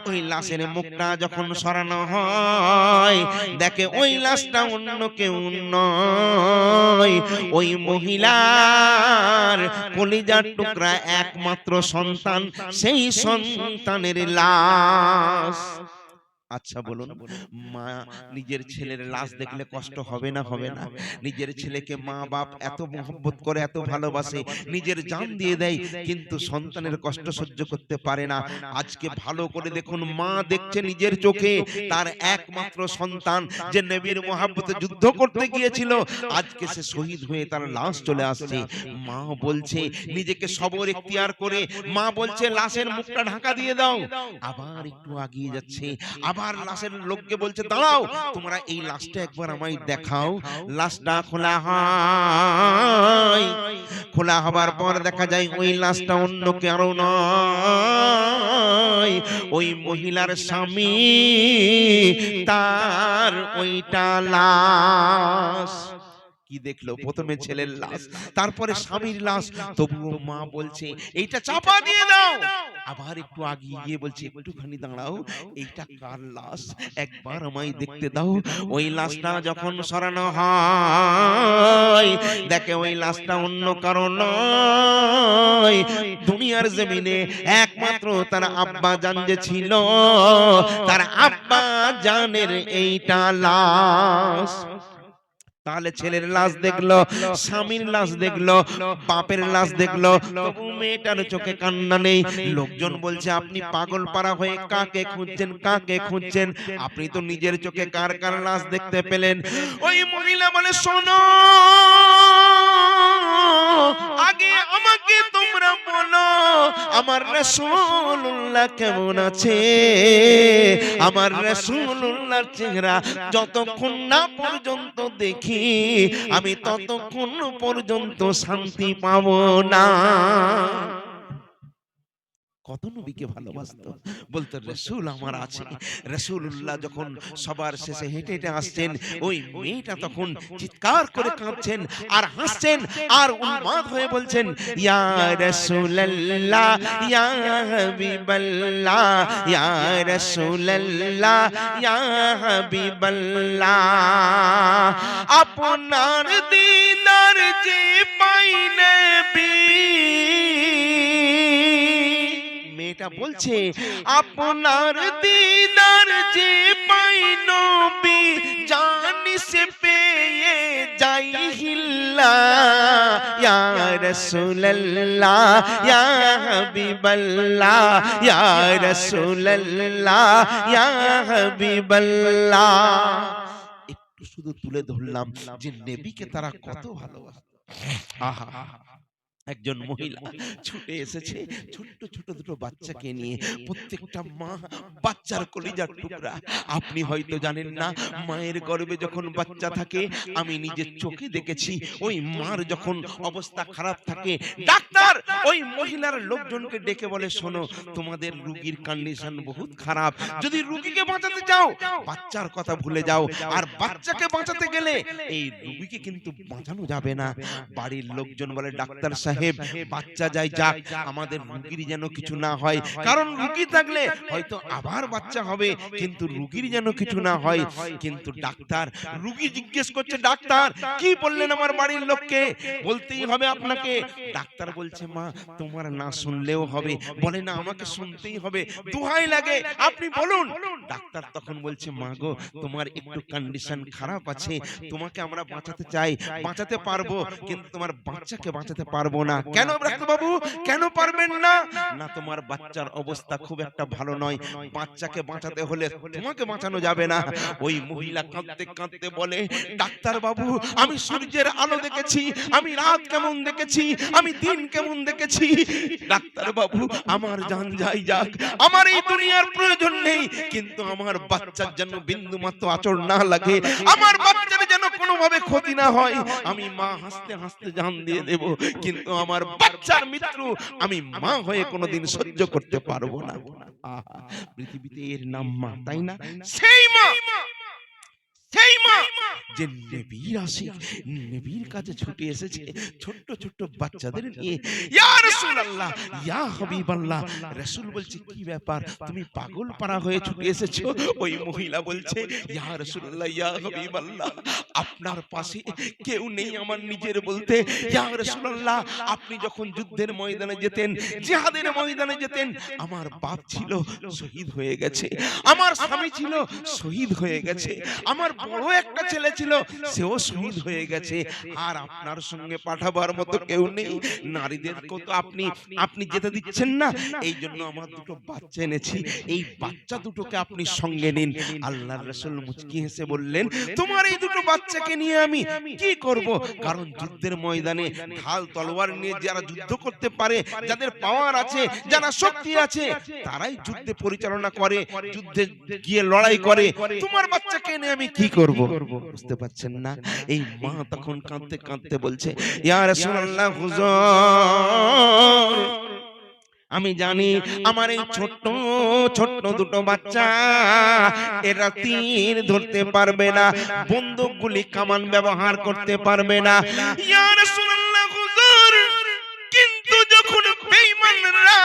ওই লাশের মুখটা যখন সরানো হয়, দেখে ওই লাশটা অন্য কেউ নয়, ওই মহিলার কলিজার টুকরা একমাত্র সন্তান, সেই সন্তানের লাশ। আচ্ছা বলুন, মা নিজের ছেলের লাশ দেখলে কষ্ট হবে না হবে না? নিজের ছেলেকে মা বাপ এত মহব্বত করে, এত ভালোবাসে, নিজের জান দিয়ে দেয়, কিন্তু সন্তানের কষ্ট সহ্য করতে পারে না। আজকে ভালো করে দেখুন, মা দেখছে নিজের চোখে তার একমাত্র সন্তান যে নবীর মহব্বতে যুদ্ধ করতে গিয়েছিল, আজকে সে শহীদ হয়ে তার লাশ চলে আসছে। মা বলছে নিজেকে সবর এখতিয়ার করে, মা বলছে লাশের মুখটা ঢাকা দিয়ে দাও। আবার একটু আগিয়ে যাচ্ছে, আবার লাশের লোককে বলছে দাঁড়াও, তোমরা এই লাশটা একবার আমায় দেখাও। লাশটা খোলা হয়, খোলা হবার পর দেখা যায় ওই লাশটা অন্য কারো নয়, ওই মহিলার স্বামী, তার ওইটা লাশ। কি দেখলো? প্রথমে ছেলের লাশ, তারপরে স্বামীর লাশ। তবুও মা বলছে এইটা চাপা দিয়ে দাও। আবার একটু আগিয়ে গিয়ে বলছে একটুখানি দাঁড়াও, এইটা কার লাশ একবার আমায় দেখতে দাও। ওই লাশটা যখন সরানো হয়, দেখে ওই লাশটা অন্য কারো নয়, দুনিয়ার জমিনে একমাত্র তার আব্বা জান যে ছিল, তার আব্বা জানের এইটা লাশ। তাহলে ছেলের লাশ দেখলো, স্বামীর লাশ দেখলো, বাপের লাশ দেখলো, তবু মেয়েটার চোখে কান্না নেই। লোকজন বলছে আপনি পাগল পারা হয়ে কাকে খুঁজছেন, কাকে খুঁজছেন? আপনি তো নিজের চোখে কার কার লাশ দেখতে পেলেন? ওই মহিলা বলে শোনো, আগে আমাকে তোমরা বলো আমার রাসূলুল্লাহ কেমন আছে? আমার রাসূলুল্লাহর চেহারা যতক্ষণ না পর্যন্ত দেখি, আমি ততক্ষণ পর্যন্ত শান্তি পাবো না। কত নবীকে ভালোবাসতো, বলতো রাসূল আমার আছে। রাসূলুল্লাহ যখন সবার শেষে হেঁটে হেঁটে আসছেন, ওই মেয়েটা তখন চিৎকার করে কাঁদছেন আর হাসছেন আর উন্মাদ হয়ে বলছেন ইয়া রাসূলুল্লাহ ইয়া হাবিবাল্লাহ, ইয়া রাসূলুল্লাহ ইয়া হাবিবাল্লাহ, আপনার দিদার যে পাই নবী। মেয়েটা বলছে আপনার দিদার যে পাই নবী, জানি সে পেয়ে যাই হিল্লা, ইয়া রাসূলুল্লাহ ইয়া হাবিবাল্লাহ, ইয়া রাসূলুল্লাহ ইয়া হাবিবাল্লাহ। একটু শুধু তুলে ধরলাম যে নবীকে তারা কত ভালোবাসত। আহা, একজন মহিলা ছুটে এসেছে ছোট্ট ছোট দুটো বাচ্চাকে নিয়ে। প্রত্যেকটা মা বাচ্চার কলিজার টুকরা। আপনি হয়তো জানেন না, মায়ের গর্ভে যখন বাচ্চা থাকে, আমি নিজের চোখে দেখেছি ওই মার যখন অবস্থা খারাপ থাকে, ডাক্তার ওই মহিলার লোকজনকে ডেকে বলে শোনো, তোমাদের রোগীর কন্ডিশন বহুত খারাপ, যদি রোগীকে বাঁচাতে চাও বাচ্চার কথা ভুলে যাও, আর বাচ্চাকে বাঁচাতে গেলে এই রোগীকে কিন্তু বাঁচানো যাবে না। বাড়ির লোকজন বলে ডাক্তার সাহেব বাচ্চা যাই যাক, আমাদের রোগীর যেন কিছু না হয়, কারণ রোগী থাকলে হয়তো আবার বাচ্চা হবে, কিন্তু রোগীর যেন কিছু না হয়। কিন্তু ডাক্তার, রোগী জিজ্ঞেস করছে ডাক্তার কি বললেন আমার বাড়ির লোককে? বলতেই হবে আপনাকে। ডাক্তার বলছে মা তোমার না শুনলেও হবে। বলে না আমাকে শুনতেই হবে, দোহাই লাগে আপনি বলুন। ডাক্তার তখন বলছে মা গো তোমার একটু কন্ডিশন খারাপ আছে, তোমাকে আমরা বাঁচাতে চাই, বাঁচাতে পারবো, কিন্তু তোমার বাচ্চাকে বাঁচাতে পারবো না। কেন ডাক্তারবাবু, কেন পারবেন না? না তোমার বাচ্চার অবস্থা খুব একটা ভালো নয়, বাচ্চাকে বাঁচাতে হলে তোমাকে বাঁচানো যাবে না। ওই মহিলা কাঁদতে কাঁদতে বলে ডাক্তারবাবু আমি সূর্যের আলো দেখেছি, আমি রাত কেমন দেখেছি, আমি দিন কেমন দেখেছি। ডাক্তারবাবু আমার জান যাই যাক, আমার এই দুনিয়ার প্রয়োজন নেই, কিন্তু আমার বাচ্চার যেন বিন্দু মাত্র আঁচড় না লাগে, আমার বাচ্চার যেন কোনোভাবে ক্ষতি না হয়। আমি মা হাসতে হাসতে জান দিয়ে দেব, কিন্তু আমার বাচ্চার মৃত্যু আমি মা হয়ে কোনোদিন সহ্য করতে পারবো না। পৃথিবীতে এর নাম মা, তাই না? সেই মা সেই মা যে নবীর আশিক, নবীর কাছে ছুটে এসেছে ছোট্ট ছোট্ট বাচ্চাদের নিয়ে, ইয়া রাসূলুল্লাহ, ইয়া হাবিবাল্লাহ। রাসূল বলছে কি ব্যাপার, তুমি পাগল পারা হয়ে ছুটে এসেছো? ওই মহিলা বলছে, ইয়া রাসূলুল্লাহ, ইয়া হাবিবাল্লাহ, আপনার পাশে কেউ নেই আমার নিজের বলতে। ইয়া রাসূলুল্লাহ, আপনি যখন যুদ্ধের ময়দানে যেতেন, জিহাদের ময়দানে যেতেন, আমার বাপ ছিল শহীদ হয়ে গেছে, আমার স্বামী ছিল শহীদ হয়ে গেছে, আমার বড় একটা ছেলে ছিল সেও শহীদ হয়ে গেছে, আর আপনার সঙ্গে পাঠাবার মতো কেউ নেই। নারীদেরকে তো আপনি যেতে দিচ্ছেন না, এই জন্য আমার দুটো বাচ্চা এনেছি, এই বাচ্চা দুটোকে আপনি সঙ্গে নিন। আল্লাহর রাসূল মুচকি হেসে বললেন, তোমার এই দুটো বাচ্চাকে নিয়ে আমি কি করব? কারণ যুদ্ধের ময়দানে ঢাল তলোয়ার নিয়ে যারা যুদ্ধ করতে পারে, যাদের পাওয়ার আছে, যারা শক্তি আছে, তারাই যুদ্ধে পরিচালনা করে, যুদ্ধে গিয়ে লড়াই করে। তোমার বাচ্চাকে নিয়ে আমি কি করব? বুঝতে পারছেন না? এই মা তখন কাঁদতে কাঁদতে বলছে, ইয়া রাসূলুল্লাহ, হুজুর, আমি জানি আমার এই ছোট্ট ছোট্ট দুটো বাচ্চা এরা তীর ধরতে পারবে না, বন্দুক গুলি কামান ব্যবহার করতে পারবে না। ইয়া রাসূলুল্লাহ, হুজুর, কিন্তু যখন বেঈমানরা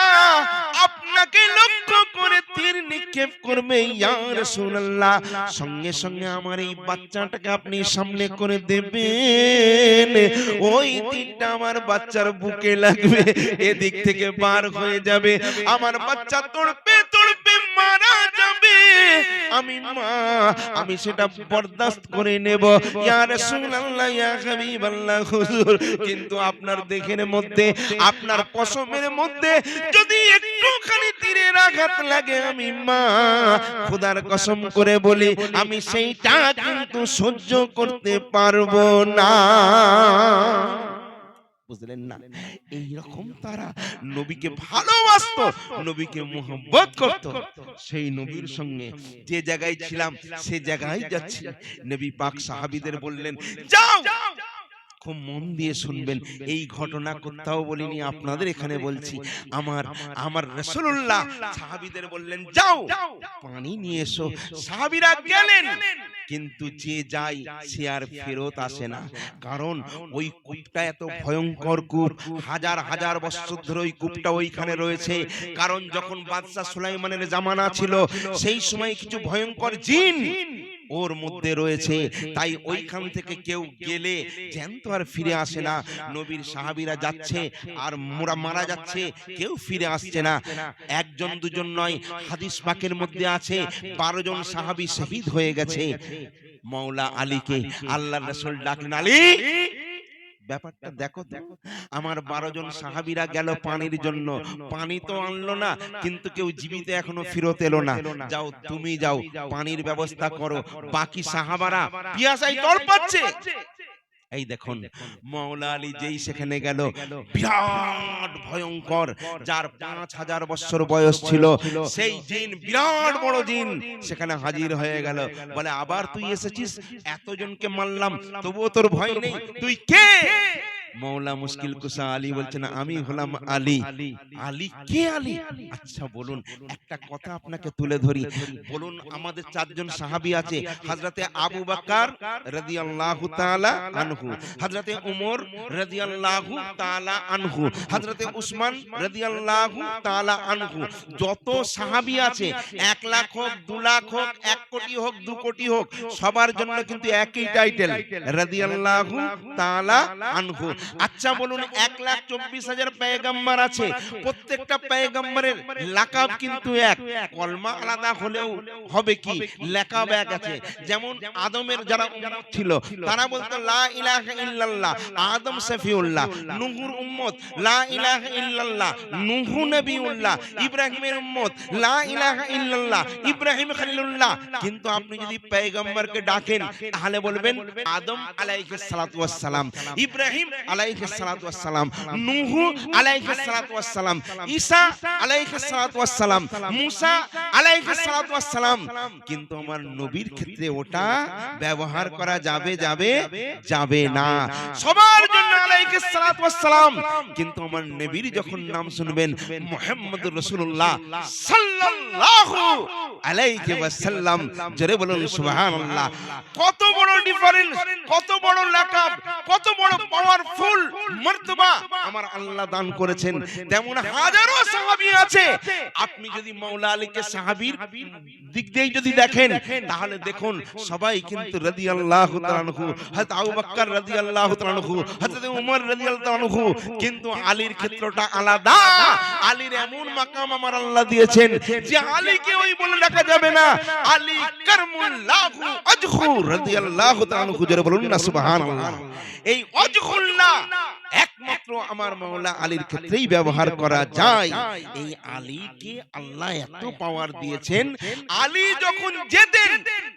আপনাকে লক্ষ্য করে তীর নিক্ষেপ করবে, ইয়া রাসূলুল্লাহ, সঙ্গে সঙ্গে আমার এই বাচ্চাটাকে আপনি সামনে করে দেবেন, ওই তীরটা আমার বাচ্চার বুকে লাগবে, এদিক থেকে বার হয়ে যাবে, আমার বাচ্চা তড়পে তড়পে মারা যাবে। আমি সেটা বরদাস্ত করে নেব। ইয়া রাসূলুল্লাহ, ইয়া হাবিবাল্লাহ, হুজুর, কিন্তু আপনার দেহের মধ্যে, আপনার পশমের মধ্যে যদি একটুখানি তীরের আঘাত লাগে, আমি মা খোদার কসম করে বলি, আমি সেইটা কিন্তু সহ্য করতে পারবো না। বুঝলেন না? এইরকম তারা নবীকে ভালোবাসতো, নবীকে মুহাব্বত করত। সেই নবীর সঙ্গে যে জায়গায় ছিলাম সে জায়গায় যাচ্ছি। নবী পাক সাহাবীদের বললেন, যাও। খুব মন দিয়ে শুনবেন, এই ঘটনা কোথাও বলিনি, আপনাদের এখানে বলছি। আমার রাসূলুল্লাহ সাহাবীদের বললেন, যাও পানি নিয়ে এসো। সাহাবীরা গেলেন, কিন্তু যে যায় সে আর ফেরত আসে না, কারণ ওই কূপটা এত ভয়ঙ্কর কূপ, হাজার হাজার বছর ধরে ওই কূপটা ওইখানে রয়েছে। কারণ যখন বাদশা সুলাইমানের জামানা ছিল, সেই সময় কিছু ভয়ঙ্কর জিন ওর মধ্যে রয়েছে, তাই ওইখান থেকে কেউ গেলে জ্যান্ত আর ফিরে আসে না। নবীর সাহাবীরা যাচ্ছে আর মারা যাচ্ছে, কেউ ফিরে আসছে না। একজন দুজন নয়, হাদিস পাকের মধ্যে আছে 12 জন সাহাবী শহীদ হয়ে গেছে। মাওলা আলীকে আল্লাহর রাসূল ডাকলেন, আলী, ব্যাপারটা দেখো তো, আমার 12 জন সাহাবীরা গেল পানির জন্য, পানি তো আনলো না, কিন্তু কেউ জীবিত এখনো ফিরত এলো না। যাও, তুমি যাও, পানির ব্যবস্থা করো। বাকি সাহাবারা পিয়াসায় তড়পাচ্ছে। এই দেখুন, মাওলা আলী যেই সেখানে গেল, বিরাট ভয়ঙ্কর, যার 5000 বছর বয়স ছিল, সেই জিন, বিরাট বড় জিন সেখানে হাজির হয়ে গেল। বলে, আবার তুই এসেছিস? এতজনকে মারলাম, তবুও তোর ভয় নেই? তুই কে? মৌলা মুশকিল কুশা আলী বলছেন, আমি হলাম আলী। আলী কে? আলী? আচ্ছা বলুন, একটা কথা আপনাকে তুলে ধরি। বলুন, আমাদের 4 জন সাহাবী আছে, হযরতে আবু বকর রাদিয়াল্লাহু তাআলা আনহু, হযরতে উমর রাদিয়াল্লাহু তাআলা আনহু, হযরতে উসমান রাদিয়াল্লাহু তাআলা আনহু। যত সাহাবী আছে, 1 লাখ হোক, 2 লাখ হোক, 1 কোটি হোক, 2 কোটি হোক, সবার জন্য কিন্তু একই টাইটেল, রাদিয়াল্লাহু তাআলা আনহু। আচ্ছা বলুন, 1,24,000 পয়গম্বর আছে, প্রত্যেকটা পয়গম্বরের লাকাব কিন্তু এক, কলমা আলাদা হলেও হবে কি, লাকাব এক আছে। যেমন আদমের যারা উম্মত ছিল, তারা বলতো লা ইলাহা ইল্লাল্লাহ, আদম শফিউল্লাহ। নূহুর উম্মত, লা ইলাহা ইল্লাল্লাহ, নূহু নবিউল্লাহ। ইব্রাহিমের উম্মত, লা ইলাহা ইল্লাল্লাহ, ইব্রাহিম খলিলুল্লাহ। কিন্তু আপনি যদি পয়গম্বরকে ডাকেন, তাহলে বলবেন আদম আলাইহিস সালাতু ওয়াস সালাম, ইব্রাহিম আলাইহিস সালাতু ওয়াস সালাম, নূহু আলাইহিস সালাতু ওয়াস সালাম, ঈসা আলাইহিস সালাতু ওয়াস সালাম, মুসা আলাইহিস সালাতু ওয়াস সালাম। কিন্তু আমার নবীর ক্ষেত্রে ওটা ব্যবহার করা যাবে না, সবার জন্য আলাইহিস সালাতু ওয়াস সালাম। কিন্তু আমার নবীর যখন নাম শুনবেন মুহাম্মদুর রাসূলুল্লাহ সাল্লাল্লাহু আলাইহি ওয়াসাল্লাম। জোরে বলুন সুবহানাল্লাহ। কত বড় ডিফারেন্স, কত বড় লাকাব, কত বড় পাওয়ারফুল মর্তবা আমার আল্লাহ দান করেছেন। তেমন হাজারো সাহাবী আছে। আপনি যদি মাওলা আলীকে সাহাবীর দিক দিয়ে যদি দেখেন তাহলে দেখুন সবাই কিন্তু রাদিয়াল্লাহু তাআলা আনহু, হযরত আবু বকর রাদিয়াল্লাহু তাআলা আনহু, হযরত উমর রাদিয়াল্লাহু তাআলা আনহু। কিন্তু আলীর ক্ষেত্রটা আলাদা। আলীর এমন মাকাম আমার আল্লাহ দিয়েছেন যে আলীকে ওই বলে ডাকা যাবে না। আলী কারমুল্লাহু আজহু রাদিয়াল্লাহু তাআলা আনহু। জোরে বলুন না সুবহানাল্লাহ। এই আজহুল্লাহ একমাত্র আমার মাওলা আলীর ক্ষেত্রেই ব্যবহার করা যায়। এই আলীকে আল্লাহ এত পাওয়ার দিয়েছেন, আলী যখন যেতেন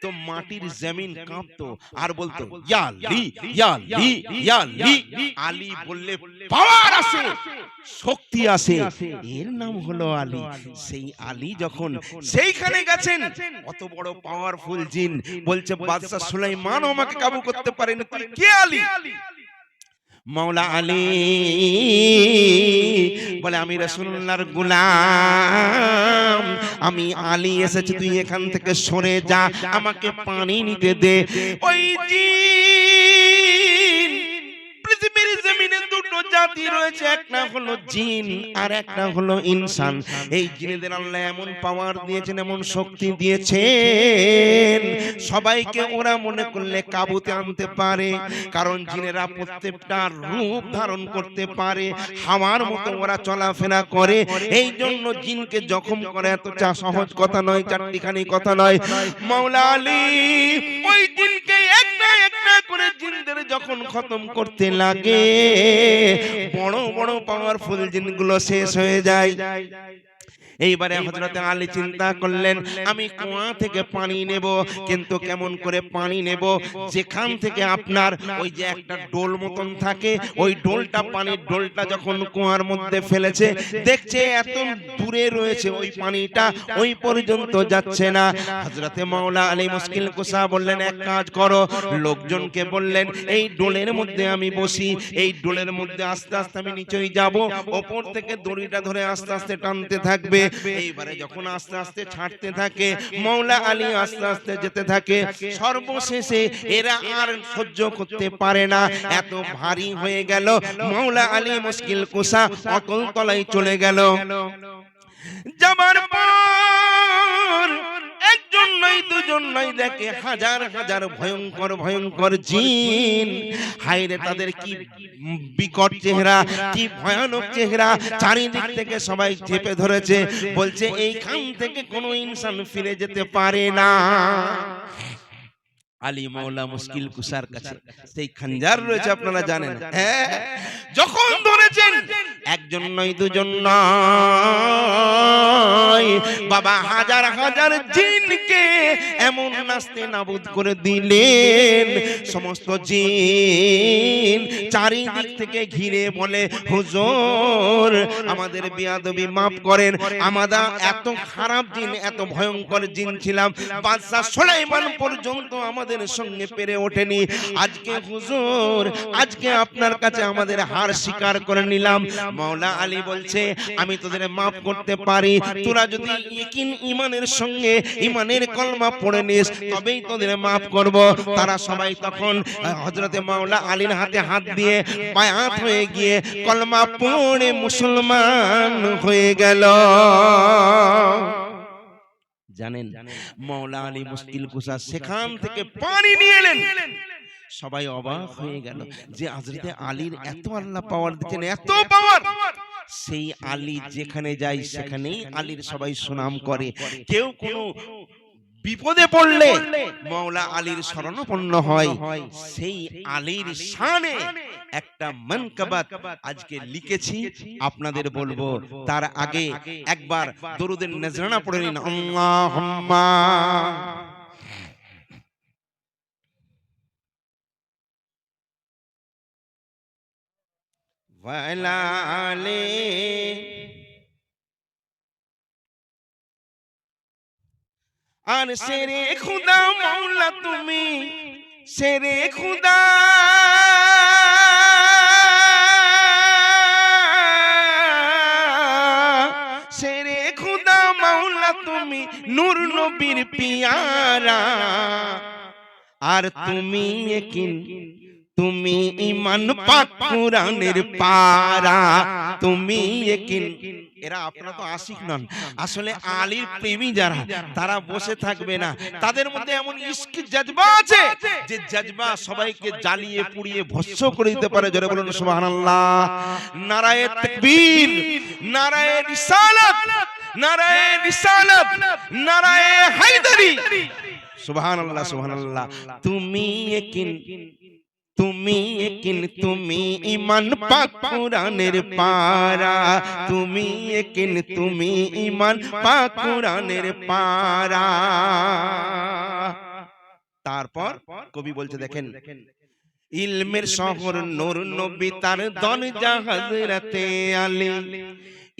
তো মাটির জমিন কাঁপতো আর বলতো ইয়া আলী, ইয়া আলী, ইয়া আলী। আলী বললে পাওয়ার আসে, শক্তি আসে, এর নাম হলো আলী। সেই আলী যখন সেইখানে গেছেন, কত বড় পাওয়ারফুল জিন বলছে বাদশা সুলাইমান আমাকে কাবু করতে পারেনি, তুই কে আলী? মাওলা আলী বলে আমি রাসূলুল্লাহর গোলাম, আমি আলী এসেছি, তুই এখান থেকে সরে যা, আমাকে পানি নিতে দে। ওই জিন, পৃথিবীর জমিনে দুটো জাতি রয়েছে, একটা হলো জিন আর একটা হলো ইনসান। এই জিনেদের আল্লাহ এমন পাওয়ার দিয়েছেন, এমন শক্তি দিয়েছেন, সবাইকে ওরা মনে করলে কাবুতে আনতে পারে। কারণ জিনেরা প্রত্যেকটা রূপ ধারণ করতে পারে, হাওয়ার মতো ওরা চলাফেরা করে। এই জন্য জিনকে জখম করে এত সহজ কথা নয়, চারটিখানি কথা নয়। মাওলা আলী ওই জিনকে একটা একটা করে জিনদের যখন খতম করতে লাগে, বড় বড় পাওয়ারফুল জিনগুলো শেষ হয়ে যায়। এইবারে হযরত আলী চিন্তা করলেন আমি কুয়া থেকে পানি নেব, কিন্তু কেমন করে পানি নেব? যেখান থেকে আপনার ওই যে একটা ডোল মতন থাকে, ওই ডোলটা, পানির ডোলটা যখন কুয়ার মধ্যে ফেলেছে, দেখছে এত দূরে রয়েছে ওই পানিটা, ওই পর্যন্ত যাচ্ছে না। হযরতে মাওলা আলী মুশকিল কুসা বললেন এক কাজ করো, লোকজনকে বললেন এই ডোলের মধ্যে আমি বসি, এই ডোলের মধ্যে আস্তে আস্তে আমি নিচেই যাব, ওপর থেকে দড়িটা ধরে আস্তে আস্তে টানতে থাকবে। এইবারে যখন আস্তে আস্তে ছাড়তে থাকে, মাওলা আলী আস্তে আস্তে যেতে থাকে। সর্বশেষে এরা আর সহ্য করতে পারে না, এত ভারী হয়ে গেল। মাওলা আলী মুশকিল কুসা অতল তলায় চলে গেল। যাবার পর একজন নয় দুজন নয়, দেখে হাজার হাজার ভয়ঙ্কর ভয়ঙ্কর জিন। হায়রে তাদের কি বিকট চেহারা, কি ভয়ানক চেহারা! চারিদিক থেকে সবাই চেপে ধরেছে, বলছে এইখান থেকে কোনো ইনসান ফিরে যেতে পারে না। আলী মাওলা মুশকিল কুসার কাছে সেই খঞ্জার রয়েছে, আপনারা জানেন। হ্যাঁ, যখন ধরেছেন একজন নয় দুজন নয় বাবা, হাজার হাজার জিনকে এমন নাস্তে নাবুদ করে দিলেন। সমস্ত জিন চারিদিক থেকে ঘিরে বলে হুজুর আমাদের বেয়াদবি মাফ করেন, আমরা এত খারাপ জিন, এত ভয়ঙ্কর জিন ছিলাম, বাদশা সুলাইমান পর্যন্ত আমাদের সঙ্গে পেরে ওঠেনি। আজকে হুজুর, আজকে আপনার কাছে আমাদের হার স্বীকার করে নিলাম। মাওলা আলী বলছে আমি তোদের মাফ করতে পারি, তোরা যদি ইয়াকিন ঈমানের সঙ্গে ঈমানের কলমা পড়ে নিস তবেই তোদের মাফ করব। তারা সবাই তখন হযরতে মাওলা আলীর হাতে হাত দিয়ে বায়াত হয়ে গিয়ে কলমা পড়ে মুসলমান হয়ে গেল। জানেন মাওলা আলী মুশকিল কুসা সেখান থেকে পানি নিয়ে এলেন। সবাই অবাক হয়ে গেল যে হযরতে আলীর এত আল্লাহ পাওয়ার দিতেন, এত পাওয়ার। সেই আলী যেখানে যায় সেখানেই আলীর সবাই সুনাম করে। কেউ কোনো বিপদে পড়লে মাওলা আলীর শরণাপন্ন হয়। সেই আলীর শানে একটা মানকাবাত আজকে লিখেছি, আপনাদের বলবো। তার আগে একবার দরুদের নজরানা পড়ে নিন। আল্লাহুম্মা ওয়া আলা আলি আর শেরে খুদা মাওলা তুমি শেরে খুদা, শেরে খুদা মাওলা মাওলা তুমি নূর নবীর পিয়ারা, আর তুমি একিন তুমি ঈমান পাক কুরআনের পারা, তুমি একিন। এরা আপনারা তো আশিক নন, আসলে আলীর প্রেমী যারা, তারা বসে থাকবে না। তাদের মধ্যে এমন ইশক জজবা আছে যে জজবা সবাইকে জ্বালিয়ে পুড়িয়ে ভস্ম করে দিতে পারে। জোরে বলুন সুবহানাল্লাহ। নারায়ে তাকবীর, নারায়ে রিসালাত, নারায়ে রিসালাত, নারায়ে হায়দারি। সুবহানাল্লাহ সুবহানাল্লাহ। তুমি একিন তুমি একিন তুমি ঈমান পাক কুরআনের পারা, তুমি একিন তুমি ঈমান পাক কুরআনের পারা। তারপর কবি বলছে দেখেন, ইলমের শহর নূর নবী তার দরজা হযরতে আলী,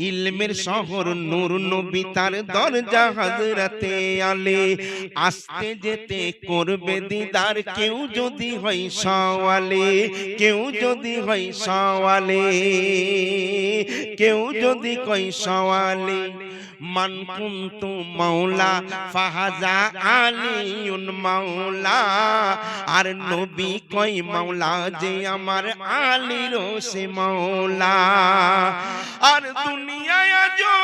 ইলমের শহর নূর নবী তার দরজা হযরতে আলী, আসতে যেতে করবে দিদার কেউ যদি হয় সওয়ালে, কেউ যদি হয় সওয়ালে, কেউ যদি কই সওয়ালে। মান কুনতু মাওলা ফাহাজা আলিউন মাওলা, আর নবী কই মাওলা যে আমার আলীর সে মাওলা। আর দুনিয়ায় আজো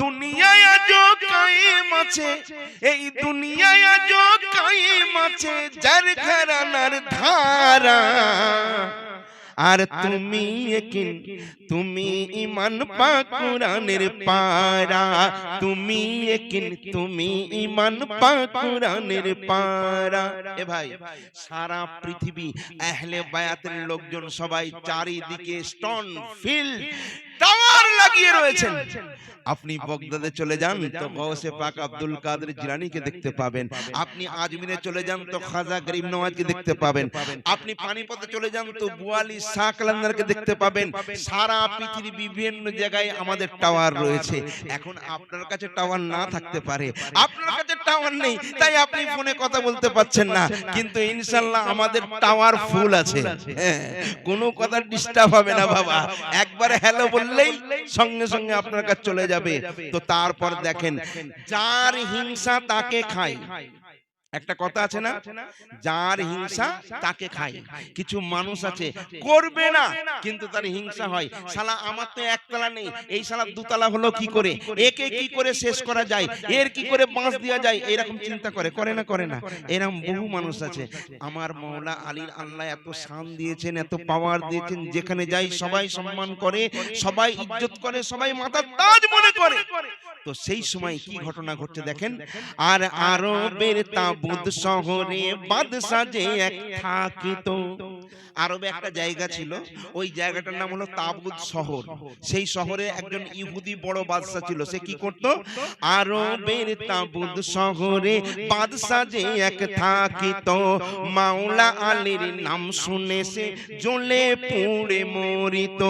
দুনিয়ায় আজো কায়েম আছে, এই দুনিয়ায় আজো কায়েম আছে যার ঘরানার ধারা। আর তুমি একিন তুমি ঈমান পাক কুরআনের পারা, তুমি একিন তুমি ঈমান পাক কুরআনের পারা। এ ভাই, সারা পৃথিবী আহলে বায়াতের লোকজন সবাই চারিদিকে স্টোন ফিল্ড টাওয়ার লাগিয়ে রয়েছেন। আপনি বগদাদে চলে যান তো গৌসে পাক আব্দুল কাদের জিলানীকে দেখতে পাবেন, আপনি আজমিরে চলে যান তো খাজা গরিব নওয়াজকে দেখতে পাবেন, আপনি পানিপথে চলে যান তো বুয়ালি শাহ কালান্দারকে দেখতে পাবেন। সারা পৃথিবীর বিভিন্ন জায়গায় আমাদের টাওয়ার রয়েছে। এখন আপনার কাছে টাওয়ার না থাকতে পারে, আপনার কাছে টাওয়ার নেই তাই আপনি ফোনে কথা বলতে পারছেন না, কিন্তু ইনশাআল্লাহ আমাদের টাওয়ার ফুল আছে। কোনো কথা ডিস্টার্ব হবে না বাবা, একবার হ্যালো বললেই সঙ্গে সঙ্গে আপনার কাছে চলে যাবে। তো তারপর দেখেন, যার হিংসা তাকে খায়। একটা কথা আছে না, যার হিংসা তাকে খায়। কিছু মানুষ আছে করবে না কিন্তু তার হিংসা হয়, শালা আমার তো একতলা নেই, এই শালা দুতলা হলো কি করে, একে কি করে শেষ করা যায়, এর কি করে বাঁশ দেওয়া যায়, এরকম চিন্তা করে। করে না করে না? এরকম বহু মানুষ আছে। আমার মাওলা আলীর আল্লাহ এত শান দিয়েছেন, এত পাওয়ার দিয়েছেন, যেখানে যাই সবাই সম্মান করে, সবাই ইজ্জত করে, সবাই মাথার তাজ মনে করে। তো সেই সময় কি ঘটনা ঘটছে দেখেন। আর আরবের তাবুদ শহরে বাদশা যে এক থাকিতো। আরবে একটা জায়গা ছিল, ওই জায়গাটার নাম হলো তাবুদ শহর। সেই শহরে একজন ইহুদি বড় বাদশা ছিল। সে কি করত? আরবের তাবুদ শহরে বাদশা যে এক থাকিতো, মাওলা আলীর নাম শুনে সে জ্বলে পুড়ে মরিত।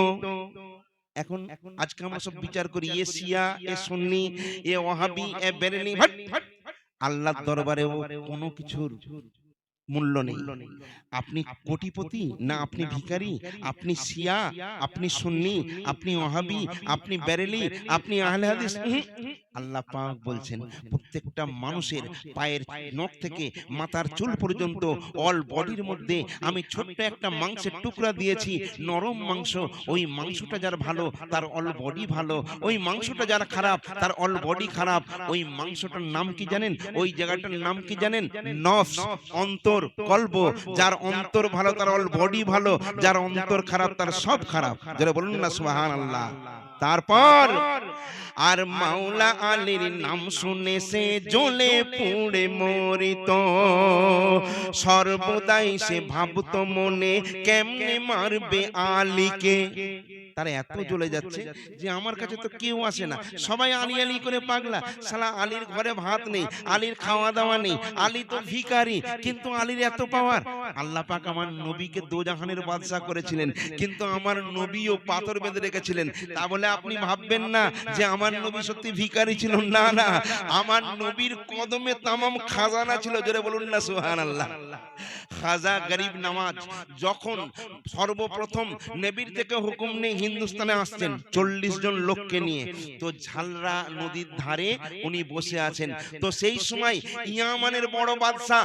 এখন আজকে আমরা সব বিচার করি, এ শিয়া, এ সুন্নি, এ ওয়াহাবি, এ বেরেলি। আল্লাহর দরবারে কোনো কিছুর মূল্য নেই। আপনি কোটিপতি না আপনি ভিখারি, আপনি শিয়া, আপনি সুন্নি, আপনি ওয়াহাবি, আপনি বেরেলি, আপনি আহলে হাদিস, আল্লাহ পাক বলছেন প্রত্যেকটা মানুষের পায়ের নখ থেকে মাথার চুল পর্যন্ত অল বডির মধ্যে আমি ছোট্ট একটা মাংসের টুকরা দিয়েছি, নরম মাংস। ওই মাংসটা যার ভালো তার অল বডি ভালো, ওই মাংসটা যার খারাপ তার অল বডি খারাপ। ওই মাংসটার নাম কি জানেন? ওই জায়গাটার নাম কি জানেন? নফস, অন্তর, কলব। যার অন্তর ভালো তার অল বডি ভালো, যার অন্তর খারাপ তার সব খারাপ। যারা বলুন না সুবহানাল্লাহ। তারপর আর মাওলা আলীর নাম শুনে সে জ্বলে পুড়ে মরিত, সর্বদাই সে ভাবতো মনে কেমনে মারবে আলীকে। তারা এত জ্বলে যাচ্ছে যে আমার কাছে তো কেউ আসে না, সবাই আলী আলী করে পাগলা। শালা আলীর ঘরে ভাত নেই, আলীর খাওয়া দাওয়া নেই, আলী তো ভিখারি, কিন্তু আলীর এত পাওয়ার। আল্লাহ পাক আমার নবীকে দোজাহানের বাদশা করেছিলেন, কিন্তু আমার নবীও পাথর বেঁধে রেখেছিলেন। তা বলে আপনি ভাববেন না যে আমার নবী সত্যি ভিখারি ছিল, না না, আমার নবীর কদমে তামাম খাজানা ছিল। জোরে বলুন না সুবহানাল্লাহ। খাজা গরিব নওয়াজ যখন সর্বপ্রথম নবীর থেকে হুকুম নিয়ে হিন্দুস্তানে আসছেন 40 জন লোককে নিয়ে, তো ঝালরা নদীর ধারে উনি বসে আছেন। তো সেই সময় ইয়ামানের বড় বাদশা,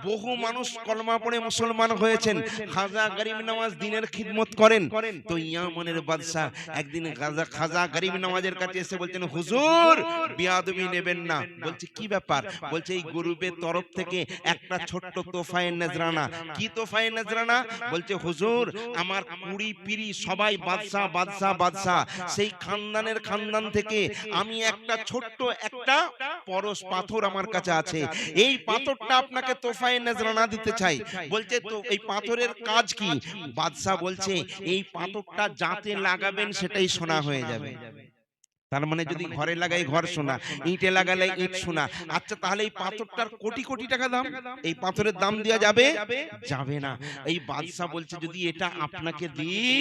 বহু মানুষ কলমা পড়ে মুসলমান হয়েছেন, খাজা গরিব নওয়াজ দিনের খিদমত করেন। তো ইয়ামানের বাদশা একদিন খাজা গরিব নওয়াজের কাছে এসে বলছেন, হুজুর বিয়াদবি নেবেন না। বলছে কি ব্যাপার? বলছে এই গরিবের তরফ থেকে একটা ছোট্ট তোফায়ে নজরানা। কি তোফায়ে নজরানা? বলছে হুজুর আমার 20 পিরি সবাই বাদশা বাদশা বাদশা, সেই খানদান থেকে আমি একটা ছোট্ট একটা পরশ পাথর আমার কাছে আছে, এই পাথরটা আপনাকে তোফায়ে নজরানা দিতে চাই। বলছে তো এই পাথরের কাজ কি? বাদশা বলছে এই পাথরটা যাতে লাগাবেন সেটাই সোনা হয়ে যাবে। তার মানে যদি ঘরে লাগাই ঘর সোনা, ইটে লাগালে ইট সোনা। আচ্ছা তাহলে এই পাথরটার কোটি কোটি টাকা দাম, এই পাথরের দাম দেওয়া যাবে? যাবে না। এই বাদশা বলছে যদি এটা আপনাকে দিই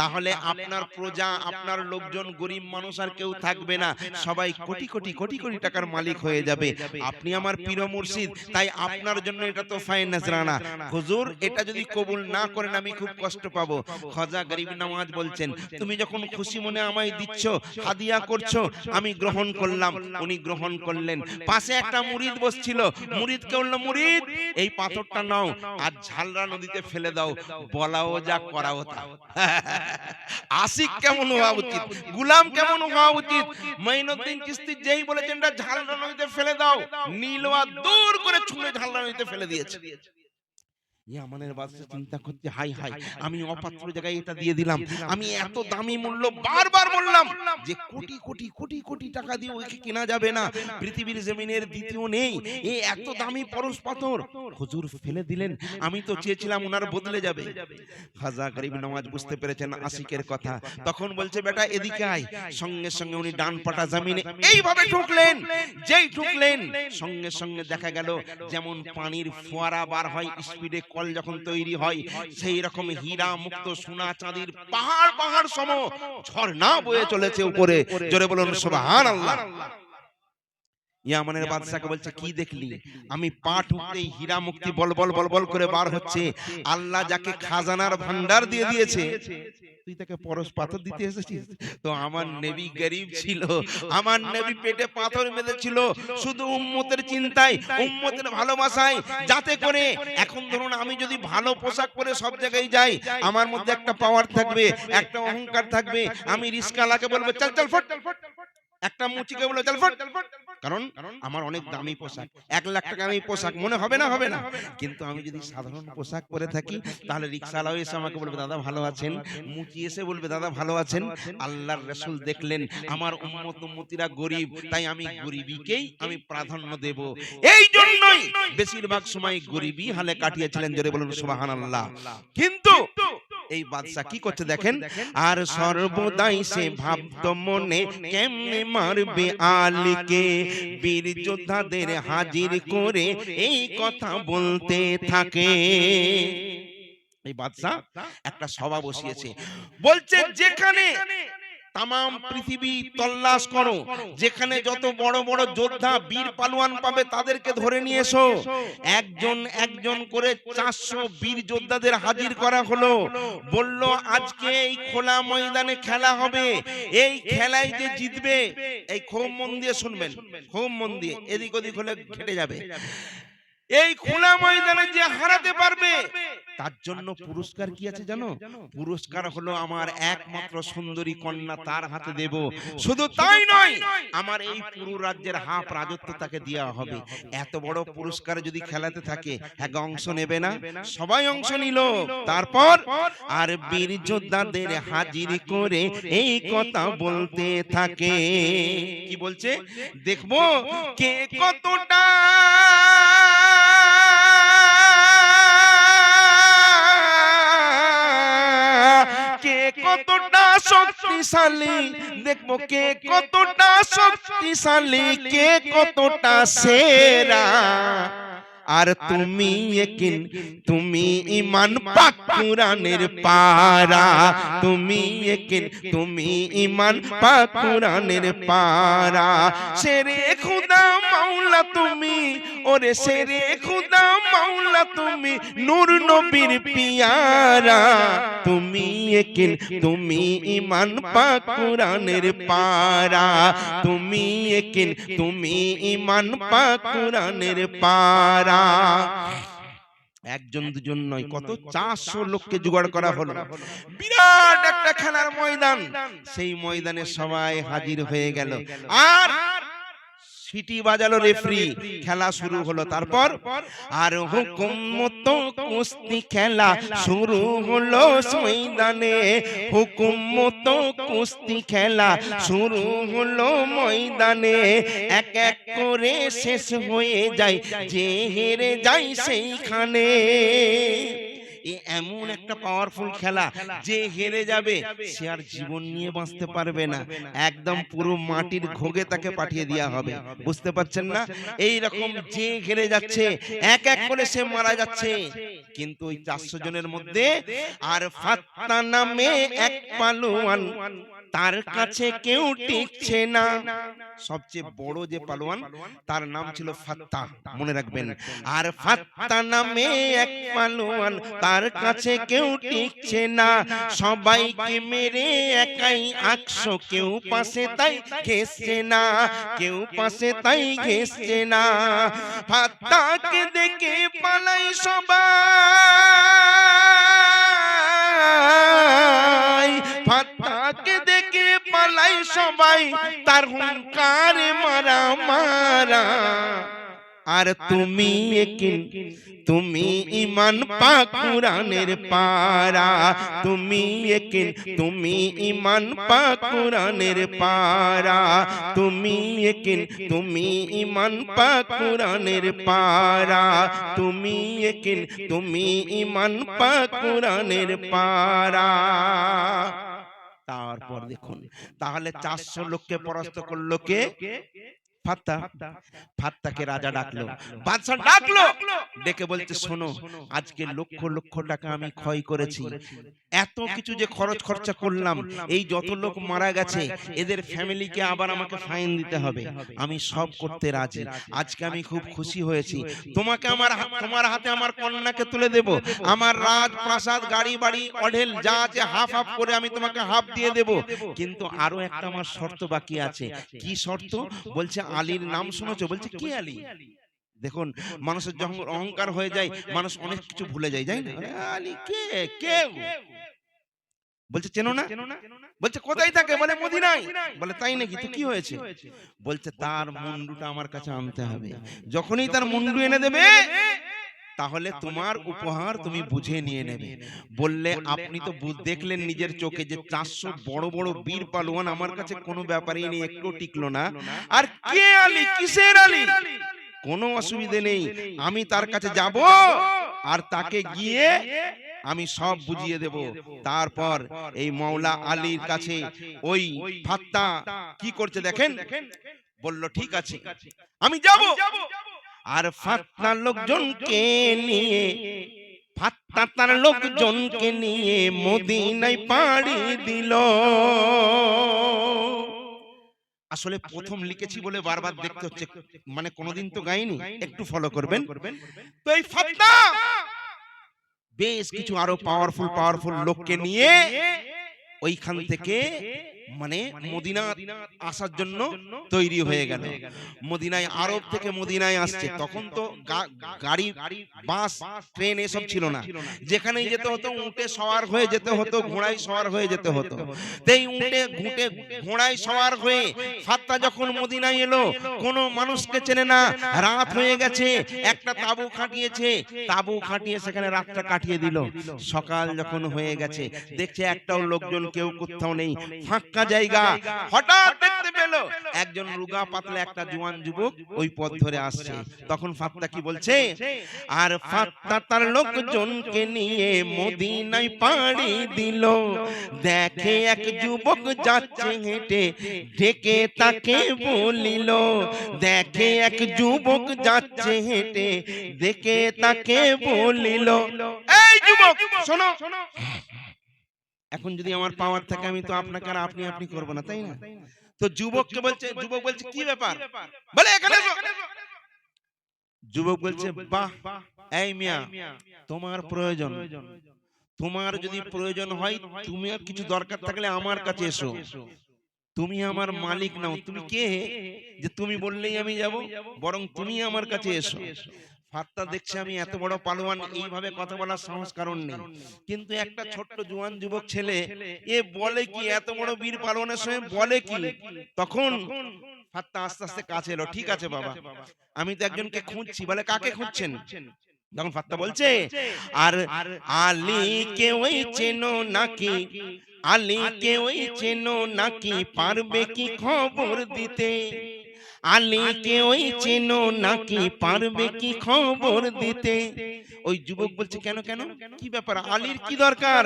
তাহলে আপনার প্রজা, আপনার লোকজন, গরিব মানুষ আর কেউ থাকবে না, সবাই কোটি কোটি কোটি কোটি টাকার মালিক হয়ে যাবে। আপনি আমার পীর মুর্শিদ, তাই আপনার জন্য এটা তোফায়ে নজরানা। হুজুর এটা যদি কবুল না করেন আমি খুব কষ্ট পাবো। খাজা গরিব নওয়াজ বলছেন তুমি যখন খুশি মনে আমায় দিচ্ছ, হাদিয়া করছো, আমি গ্রহণ করলাম। উনি গ্রহণ করলেন। পাশে একটা মুরিদ বসছিল, মুরিদকে বলল মুরিদ এই পাথরটা নাও আর ঝালরা নদীতে ফেলে দাও, বলাও যা করাও তা। আশিক কেমন হওয়া উচিত, গোলাম কেমন হওয়া উচিত? মাইনুদ্দিন চিশতি যেই বলেছেন এটা ঝালরা নদীতে ফেলে দাও, নীলওয়া দূর করে ছুঁড়ে ঝালরা নদীতে ফেলে দিয়েছে। ইয়ামানের বাদশা চিন্তা করছে হাই হাই আমি অপাত্র জায়গায় এটা দিয়ে দিলাম, আমি এত দামি মূল্য বারবার বললাম যে কোটি কোটি কোটি কোটি টাকা দিয়ে ওকে কেনা যাবে না, পৃথিবীর জমিনের দ্বিতীয় নেই এই এত দামি পরশ পাথর। হুজুর ফেলে দিলেন, আমি তো চেয়েছিলাম ওনার বদলে যাবে। খাজা গরিব নওয়াজ বুঝতে পেরেছেন আশিকের কথা, তখন বলছে বেটা এদিকে আয়। সঙ্গে সঙ্গে উনি ডান পাটা জমিনে এইভাবে ঠুকলেন, যেই ঠুকলেন সঙ্গে সঙ্গে দেখা গেল যেমন পানির ফোয়ারা বার হয় স্পিডে কল যখন তৈরি হয়, সেই রকম হীরা মুক্ত সোনা চাঁদির পাহাড় পাহাড় সম ঝর্ণা বয়ে চলেছে উপরে। জোরে বলুন সুবহানাল্লাহ। ইয়ামানের বাদশাকে বলছে কি দেখলি? আমি পা ঠুকতেই হীরা মুক্তি বল বল বল বল করে বার হচ্ছে। আল্লাহ যাকে খাজানার ভান্ডার দিয়ে দিয়েছে তুই তাকে পরশ পাথর দিতে এসেছিস? তো আমার নবী গরিব ছিল, আমার নবী পেটে পাথর বেঁধেছিল শুধু উম্মতের চিন্তায়, উম্মতের ভালোবাসায়, যাতে করে এখন ধরুন আমি যদি ভালো পোশাক পরে সব জায়গায় যাই আমার মধ্যে একটা পাওয়ার থাকবে, একটা অহংকার থাকবে। আমি রিস্কালাকে বলবো চল চল ফট, একটা মুচিকে বলবো চল ফট, কারণ আমার অনেক দামি পোশাক, 1 লাখ টাকা দামি পোশাক, মনে হবে না? হবে না। কিন্তু আমি যদি সাধারণ পোশাক পরে থাকি তাহলে রিকশাওয়ালা এসে আমাকে বলবে দাদা ভালো আছেন, মুচি এসে বলবে দাদা ভালো আছেন। আল্লাহর রাসূল দেখলেন আমার উম্মত উম্মতিরা গরিব, তাই আমি গরিবীকেই আমি প্রাধান্য দেব। এই জন্যই বেশিরভাগ সময় গরিবী হালে কাটিয়েছিলেন। জোরে বলুন সুবহানাল্লাহ। কিন্তু এই বাদশা কি করছে দেখেন, আর সর্বদাই সে ভাবতো মনে কেমনে মারবে আলীকে, বীর যোদ্ধাদের হাজির করে এই কথা বলতে থাকে। এই বাদশা একটা সভা বসিয়েছে, বলছে যেখানে তামাম পৃথিবী তল্লাশ করো, যেখানে যত বড় বড় যোদ্ধা বীর পালোয়ান পাবে তাদেরকে ধরে নিয়ে এসো। একজন একজন করে 400 বীর যোদ্ধাদের হাজির করা হলো। বলল আজকে এই খোলা ময়দানে খেলা হবে, এই খেলায় যে জিতবে, এই খুব মন দিয়ে শুনবেন, খুব মন দিয়ে, এদিক ওদিক হলে ঘেটে যাবে। এই খোলা ময়দানে যে হারাতে পারবে তার জন্য পুরস্কার কি আছে জানো? পুরস্কার হলো আমার একমাত্র সুন্দরী কন্যা তার হাতে দেব। শুধু তাই নয়, আমার এই পুরো রাজ্যের হাফ রাজত্ব তাকে দেওয়া হবে। এত বড় পুরস্কার যদি খেলাতে থাকে এক অংশ নেবে না? সবাই অংশ নিল। তারপর আর বীর যোদ্ধাদের হাজির করে এই কথা বলতে থাকে। কি বলছে দেখবো কে কতটা কতটা শক্তিশালী, দেখবো কে কতটা শক্তিশালী, কে কতটা সেরা। আর তুমি একিন, তুমি ঈমান পাক কুরআনের পারা, তুমি একিন, তুমি ঈমান পাক কুরআনের পারা। শেরে খুদা মাওলা তুমি, ওরে শেরে খুদা মাওলা তুমি, নূর নবীর পিয়ারা তুমি একিন, তুমি ঈমান পাক কুরআনের পারা, তুমি একিন, তুমি ঈমান পাক কুরআনের পারা। একজন দুজন নয়, কত 400 লোককে জোগাড় করা হলো। বিরাট একটা খেলার ময়দান, সেই ময়দানে সবাই হাজির হয়ে গেল। আর সিটি বাজালো রেফারি, খেলা শুরু হলো। তারপর আর হুকুম মতো কুস্তি খেলা শুরু হলো ময়দানে, হুকুম মতো কুস্তি খেলা শুরু হলো ময়দানে। এক এক করে শেষ হয়ে যায়, যে হেরে যায় সেইখানে। এমন একটা পাওয়ারফুল খেলা, যে হেরে যাবে সে আর জীবন নিয়ে বাঁচতে পারবে না, একদম পুরো মাটির ঘোগে তাকে পাঠিয়ে দেওয়া হবে। বুঝতে পারছেন না? এই রকম যে হেরে যাচ্ছে এক এক করে সে মারা যাচ্ছে। কিন্তু ওই 400 জনের মধ্যে আর ফাত্তা নামে এক পালোয়ান, তার কাছে কেউ টিকছে না। সবচেয়ে বড় যে পালোয়ান তার নাম ছিল ফাত্তা, মনে রাখবেন। আর ফাত্তা নামে এক পালোয়ান, তার কাছে কেউ টিকছে না। সবাইকে মেরে একাই 100, কেউ পাশে তাই ঘেসছে না, কেউ পাশে তাই ঘেসছে না। ফাত্তাকে দেখে পালাই সবাই, ফাত্তাকে দেখে পালাই সবাই, তার হুঙ্কারে মারা মারা। আর তুমি একিন, তুমি ঈমান পাক কুরআনের পারা, তুমি একিন, তুমি ঈমান পাক কুরআনের পারা, তুমি একিন, তুমি ঈমান পাক কুরআনের পারা, তুমি একিন, তুমি ঈমান পাক কুরআনের পারা। তারপর দেখুন, তাহলে 400 লোককে পরাস্ত করলো কে? ফাত্তা। ফাত্তাকে রাজা ডাকলো, বাদশা ডাকলো, ডেকে বলছে শোনো, আজকে লক্ষ লক্ষ টাকা আমি ক্ষয় করেছি, এত কিছু যে খরচ খরচা করলাম, এই যত লোক মারা গেছে এদের ফ্যামিলিকে আবার আমাকে ফাইন দিতে হবে, আমি সব করতে রাজি। আজকে আমি খুব খুশি হয়েছি, তোমাকে তোমার হাতে আমার কন্যাকে তুলে দেব, আমার রাজ প্রাসাদ গাড়ি বাড়ি অঢেল যা আছে হাফ হাফ করে আমি তোমাকে হাফ দিয়ে দেব। কিন্তু আরো একটা আমার শর্ত বাকি আছে। কি শর্ত? বলছে আলীর নাম শুনেছো? বলছে কে আলী? দেখুন, মানুষের যখন অহংকার হয়ে যায় মানুষ অনেক কিছু ভুলে যায়, যাই না? আলী কে? কে? বলছে চেনো না? বলছে কোথায় থাকে? বলে মদিনায়। বলে তাই নাকি? তো কি হয়েছে? বলছে তার মুন্ডুটা আমার কাছে আনতে হবে, যখনই তার মুন্ডু এনে দেবে তাহলে তোমার উপহার তুমি বুঝে নিয়ে নেবে। বললে আপনি তো দেখলেন নিজের চোখে যে 400 বড় বড় বীর পালোয়ান আমার কাছে কোনো ব্যাপারই নেই, একটু টিকলো না। আর কে আলী? কিসের আলী? কোনো অসুবিধে নেই, আমি তার কাছে যাব আর তাকে গিয়ে আমি সব বুঝিয়ে দেব। তারপর এই মাওলা আলীর কাছে ওই ফাত্তা কি করছে দেখেন। বলল ঠিক আছে আমি যাব। আর ফাত্তা লোকজনকে নিয়ে, ফাত্তা তার লোকজনকে নিয়ে মদিনায় পাড়ি দিল। আসলে প্রথম লিখেছি বলে বারবার দেখতে হচ্ছে, মানে কোনোদিন তো গাইনি, একটু ফলো করবেন। তো এই ফাত্তা বেশ কিছু আরো পাওয়ারফুল লোককে নিয়ে ওইখান থেকে মানে মদিনা আসার জন্য তৈরি হয়ে গেল। মদিনায়, আরব থেকে মদিনায় আসছে। তখন তো গাড়ি বাস ট্রেন এসব ছিল না, যেখানেই যেতে হতো উটে সওয়ার হয়ে যেতে হতো, ঘোড়ায় সওয়ার হয়ে যেতে হতো। এই উটে ঘুটে ঘোড়ায় সওয়ার হয়ে ফাত্তা যখন মদিনায় এলো, কোনো মানুষকে চেনে না, রাত হয়ে গেছে, একটা তাঁবু খাটিয়েছে, তাঁবু খাটিয়ে সেখানে রাতটা কাটিয়ে দিল। সকাল যখন হয়ে গেছে দেখছে একটাও লোকজন কেউ কোথাও নেই, ফাঁকা জায়গা। হঠাৎ দেখতে পেল একজন রুগা পাতলা একটা জোয়ান যুবক ওই পথ ধরে আসছে। তখন ফাত্তা কি বলছে? আর ফাত্তা তার লোকজনকে নিয়ে মদিনায় পাড়ি দিল। দেখে এক যুবক যাচ্ছে হেঁটে, ডেকে তাকে বলিল। দেখে এক যুবক যাচ্ছে হেঁটে, দেখে তাকে বলিল, এই যুবক শোনো, এখন যদি আমার পাওয়ার থাকে আমি তো আপনাকে আর আপনি আপনি করবো না, তাই না? তো যুবককে বলছে, যুবক বলছে কি ব্যাপার? বলে এখানে যুবক বলছে বাহ, এই মিয়া তোমার প্রয়োজন, তোমার যদি প্রয়োজন হয়, তুমি আর কিছু দরকার থাকলে আমার কাছে এসো, তুমি আমার মালিক নাও। তুমি কে যে তুমি বললেই আমি যাব? বরং তুমি আমার কাছে এসো। ফাত্তা দেখছে আমি এত বড় পালোয়ান, এইভাবে কথা বলার সাহস কারণ নেই। কিন্তু একটা ছোট্ট জোয়ান যুবক ছেলে এ বলে কি, এত বড় বীর পালোয়ানের সঙ্গে বলে কি? তখন ফাত্তা আস্তে আস্তে কাছে এলো। ঠিক আছে বাবা, আমি তো একজনকে খুঁজছি। বলে কাকে খুঁজছেন? তখন ফাত্তা বলছে, আর আলী কে ওই চেনো নাকি, আলী কে ওই চেনো নাকি, পারবে কি খবর দিতে? আলী কে ওই চেনো নাকি, পারবে কি খবর দিতে? ওই যুবক বলছে কেন কেন, কি ব্যাপার, আলীর কি দরকার?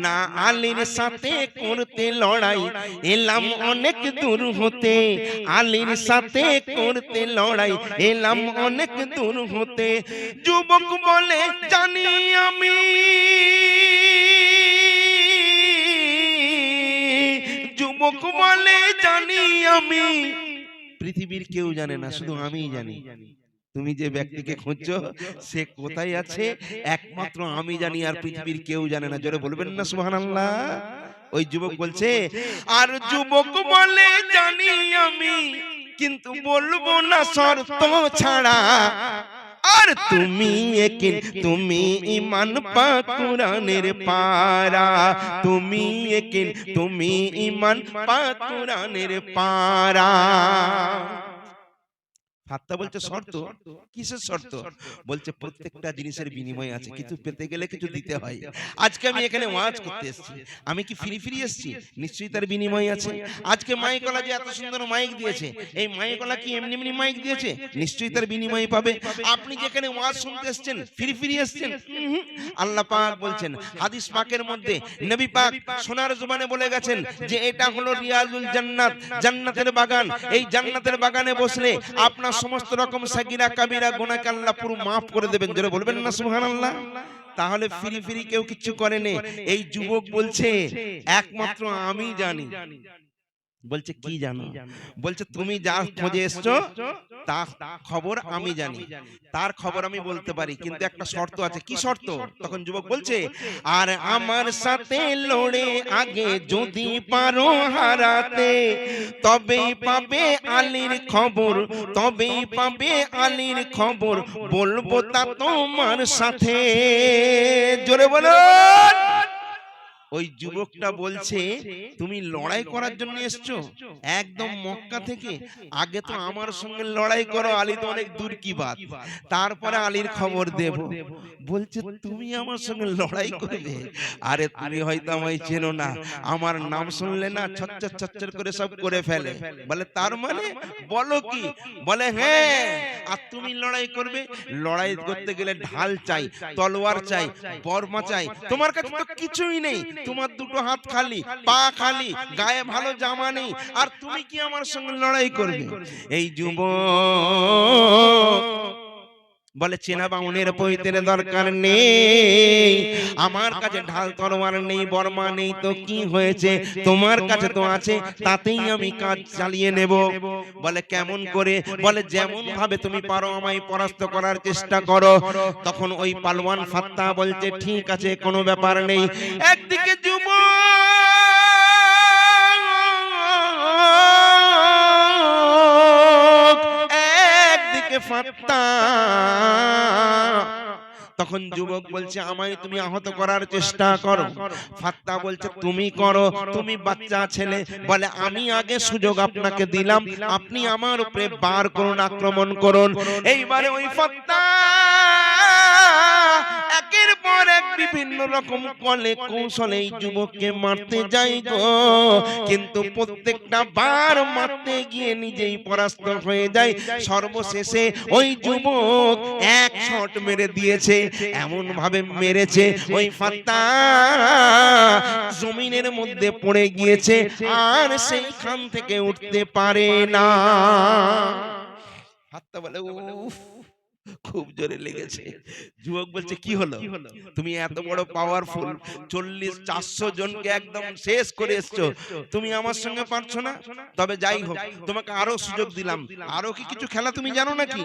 না, আলীর সাথে করতে লড়াই, এলাম অনেক দূর হতে। আলীর সাথে করতে লড়াই, এলাম অনেক দূর হতে। যুবক বলে জানি আমি, যুবক বলে জানি আমি, পৃথিবীর কেউ জানে না, শুধু আমিই জানি। তুমি যে ব্যক্তিকে খুঁজছো সে কোথায় আছে একমাত্র আমি জানি, আর পৃথিবীর কেউ জানে না। জোরে বলবেন না সুবহানাল্লাহ? ওই যুবক বলছে, আর যুবক বলে জানি আমি, কিন্তু বলবো না শর্ত ছাড়া। আর তুমি একিন, তুমি ঈমান পাক কুরআনের পারা, তুমি একিন, তুমি ঈমান পাক কুরআনের পারা। ফাত্তা বলছে শর্ত? কিসের শর্ত? বলছে প্রত্যেকটা জিনিসের বিনিময় আছে, কিছু পেতে গেলে কিছু দিতে হয়। আজকে আমি এখানে ওয়াজ করতে এসেছি, আমি কি ফ্রি ফ্রি এসেছি? নিশ্চয়ই তার বিনিময় আছে। আজকে মাইকলা যে এত সুন্দর মাইক দিয়েছে, এই মাইকলা কি এমনি এমনি মাইক দিয়েছে? নিশ্চয়ই তার বিনিময় পাবে। আপনি যেখানে ওয়াজ শুনতে এসেছেন, ফ্রি ফ্রি এসেছেন? আল্লাহ পাক বলছেন হাদিস পাকের মধ্যে, নবী পাক সোনার জবানে বলে গেছেন যে এটা হলো রিয়াজুল জান্নাত, জান্নাতের বাগান। এই জান্নাতের বাগানে বসলে আপনার সমস্ত রকম সাগিরা কাবিরা গুনাহকে আল্লাহ পুরো মাফ করে দেবেন। জোরে বলবেন না সুবহানাল্লাহ? তাহলে ফ্রি ফ্রি কেউ কিছু করেনি। এই যুবক বলছে একমাত্র আমি জানি। বলছে কি জানো? বলছে তুমি যা খোঁজে এসছো তা খবর আমি জানি, তার খবর আমি বলতে পারি, কিন্তু একটা শর্ত আছে। কি শর্ত? তখন যুবক বলছে, আর আমার সাথে লড়ে আগে যদি পারো হারাতে, তবেই পাবে আলীর খবর, তবেই পাবে আলীর খবর, বলবো তা তোমার সাথে। জোরে বলো। ওই যুবকটা বলছে তুমি লড়াই করার জন্য এসছো একদম মক্কা থেকে? আগে তো আমার সঙ্গে লড়াই করো, আলী তো অনেক দূর কি বাত, তারপরে আলীর খবর দেব। বলছে তুমি আমার সঙ্গে লড়াই করবে? আরে তুমি হয়তো আমায় চেনো না, আমার নাম শুনলে না ছচ্চর ছচ্চর করে সব করে ফেলে। বলে তার মানে? বলো কি? বলে হ্যাঁ। আর তুমি লড়াই করবে? লড়াই করতে গেলে ঢাল চাই, তলোয়ার চাই, বর্মা চাই, তোমার কাছে তো কিছুই নেই। তোমার দুটো হাত খালি, পা খালি, গায়ে ভালো জামা নেই, আর তুমি কি আমার সঙ্গে লড়াই করবে? এই যুবক বলে চেনা বাউনের পৈতের দরকার নেই, আমার কাছে ঢাল তরোয়ার নেই, বর্মা নেই, তো কি হয়েছে, তোমার কাছে তো আছে, তাতেই আমি কাজ চালিয়ে নেব। বলে কেমন করে? বলে যেমন ভাবে তুমি পারো আমায় পরাস্ত করার চেষ্টা করো। তখন ওই পালোয়ান ফাত্তা বলছে ঠিক আছে, কোনো ব্যাপার নেই। একদিকে যুবক, একদিকে ফাত্তা। তখন যুবক বলছে আমায় তুমি আহত করার চেষ্টা করো। ফাত্তা বলছে তুমি করো, তুমি বাচ্চা ছেলে। বলে আমি আগে সুযোগ আপনাকে দিলাম, আপনি আমার উপরে বার করুন, আক্রমণ করুন। এইবারে ওই ফাত্তা একের পর এক বিভিন্ন রকম কলে কৌশলে এই যুবককে মারতে যাই গো, কিন্তু প্রত্যেকটা বার মারতে গিয়ে নিজেই পরাস্ত হয়ে যায়। সর্বশেষে ওই যুবক এক শট মেরে দিয়েছে, এমন ভাবে মেরেছে ওই ফাত্তা জমিনের মধ্যে পড়ে গিয়েছে, আর সেইখান থেকে উঠতে পারে না। ফাত্তা বলে উফ, খুব জোরে লেগেছে। যুবক বলছে কি হলো? তুমি এত বড় পাওয়ারফুল, 40-400 জনকে একদম শেষ করে এসছো, তুমি আমার সঙ্গে পারছো না? তবে যাই হোক, তোমাকে আরো সুযোগ দিলাম। আরো কি কিছু খেলা তুমি জানো নাকি?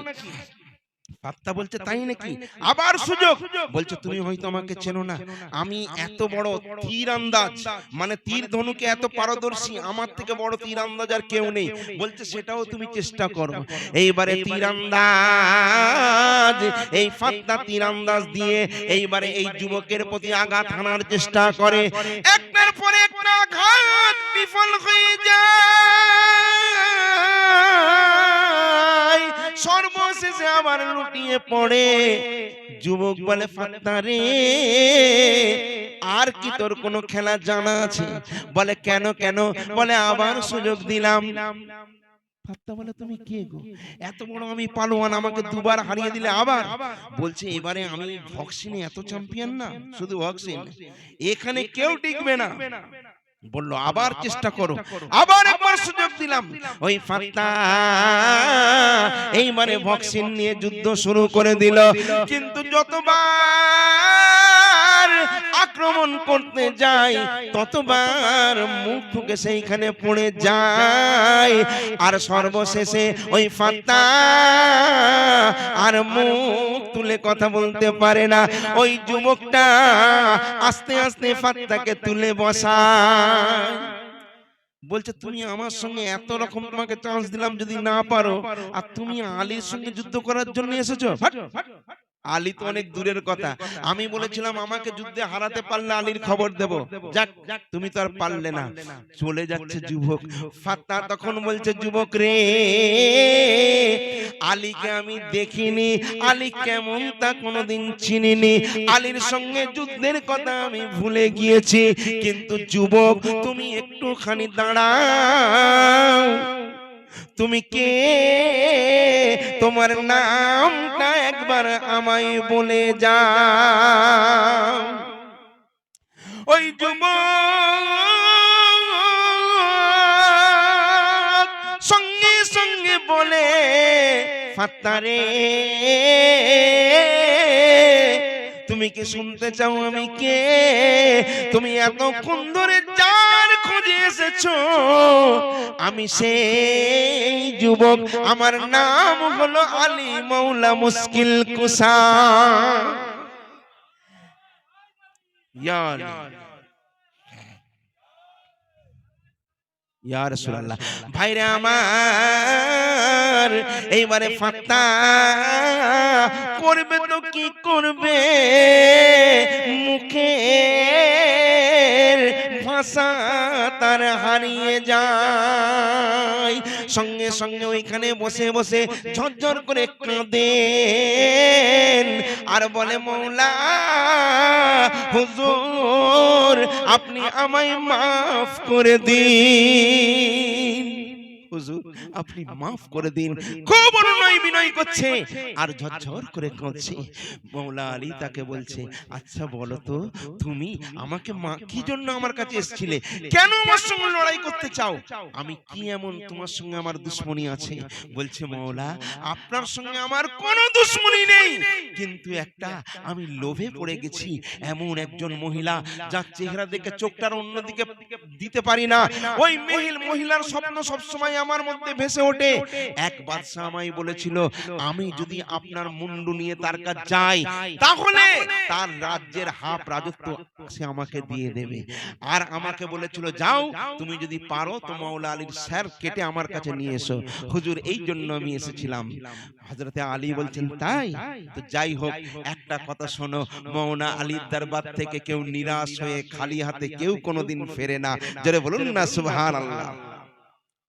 ফাত্তা বলছে তাই নাকি, আবার সুযোগ। বলছে তুমি হয়তো আমাকে চেনো না, আমি এত বড় তীর আন্দাজ, মানে তীর ধনুকে এত পারদর্শী, আমার থেকে বড় তীর আন্দাজ আর কেউ নেই। বলছে সেটাও তুমি চেষ্টা করো। এইবারে তীর আন্দাজ, এই ফাত্তা তীর আন্দাজ দিয়ে এইবারে এই যুবকের প্রতি আঘাত হানার চেষ্টা করে। একটার পর একটা আঘাত বিফল হয়ে যায়, সর্বশেষে আবার লুটিয়ে পড়ে। যুবক বলে ফাত্তা রে, আর কি তোর কোনো খেলা জানা আছে? বলে কেন কেন? বলে আবার সুযোগ দিলাম। ফাত্তা বলে তুমি কে গো, এত বড় আমি পালোয়ান, আমাকে দুবার হারিয়ে দিলে আবার? বলছে এবারে আমি বক্সিংয়ে এত চ্যাম্পিয়ন না, শুধু বক্সিং, এখানে কেউ টিকবে না। বললো আবার চেষ্টা করো, আবার একবার সুযোগ দিলাম। ওই ফাত্তা এইবারে বক্সিং নিয়ে যুদ্ধ শুরু করে দিল। কিন্তু যতবার আক্রমণ করতে যায় ততবার মুখ ঠুকে সেইখানে পড়ে যায়। আর সর্বশেষে ওই ফাত্তা আর মুখ তুলে কথা বলতে পারে না। ওই যুবকটা আস্তে আস্তে ফাত্তাকে তুলে বসায়। বলছে তুমি আমার সঙ্গে এত রকম তোমাকে চান্স দিলাম, যদি না পারো, আর তুমি আলীর সঙ্গে যুদ্ধ করার জন্য এসেছো? আলী তো অনেক দূরের কথা, আমি বলেছিলাম আমাকে যুদ্ধে হারাতে পারলে আলীর খবর দেব, যাক তুমি তো আর পারলে না। চলে যাচ্ছে যুবক। ফাত্তা তখন বলছে যুবক রে, আলীকে আমি দেখিনি, আলী কেমন তা কোনোদিন চিনিনি, আলীর সঙ্গে যুদ্ধের কথা আমি ভুলে গিয়েছি। কিন্তু যুবক তুমি একটুখানি দাঁড়াও, তুমি কে, তোমার নামটা একবার আমায় বলে যাও। ওই যুবক সঙ্গে সঙ্গে বলে ফাত্তা রে, তুমি কি শুনতে চাও আমি কে? তুমি এতক্ষণ ধরে যার খুঁজে এসেছো, আমি সেই যুবক, আমার নাম হলো আলী মৌলা মুশকিল কুশা। ইয়া রাসূলুল্লাহ। ভাইরে আমার, এইবারে ফাত্তা করবে তো কি করবে, মুখের ভাষা তার হারিয়ে যায়। সঙ্গে সঙ্গে ওইখানে বসে বসে ঝরঝর করে কাঁদেন আর বলে মৌলা হুজুর, আপনি আমায় মাফ করে দিন, হুজুর আপনি মাফ করে দিন। খুব অনুনয় বিনয় করছে আর ঝরঝর করে কাঁদছে। মৌলা আলী তাকে বলছে আচ্ছা বলো তো, তুমি আমাকে কি জন্য আমার কাছে এসেছিলে, কেন আমার সঙ্গে লড়াই করতে চাও, আমি কি এমন তোমার সঙ্গে আমার দুশ্মনী আছে? বলছে মৌলা আপনার সঙ্গে আমার কোনো দুশ্মনী নেই, কিন্তু একটা আমি লোভে পড়ে গেছি, এমন একজন মহিলা যার চেহারা দেখে চোখটার অন্যদিকে দিতে পারি না, ওই মহিলার স্বপ্ন সবসময় আমার মধ্যে ভেসে ওঠে। এক বাদশা আমায় বলেছিল আমি যদি আপনার মুন্ডু নিয়ে তার কাছে যাই তাহলে তার রাজ্যের হাফ রাজত্ব সে আমাকে দিয়ে দেবে, আর আমাকে বলেছিল যাও তুমি যদি পারো তো মাওলা আলীর স্যার কেটে আমার কাছে নিয়ে এসো। হুজুর এই জন্য আমি এসেছিলাম। হযরতে আলী বলছেন তাই তো, যাই হোক একটা কথা শোনো, মাওলা আলীর দরবার থেকে কেউ নিরাশ হয়ে খালি হাতে কেউ কোনোদিন ফেরে না, জোরে বলুন না সুবহানাল্লাহ।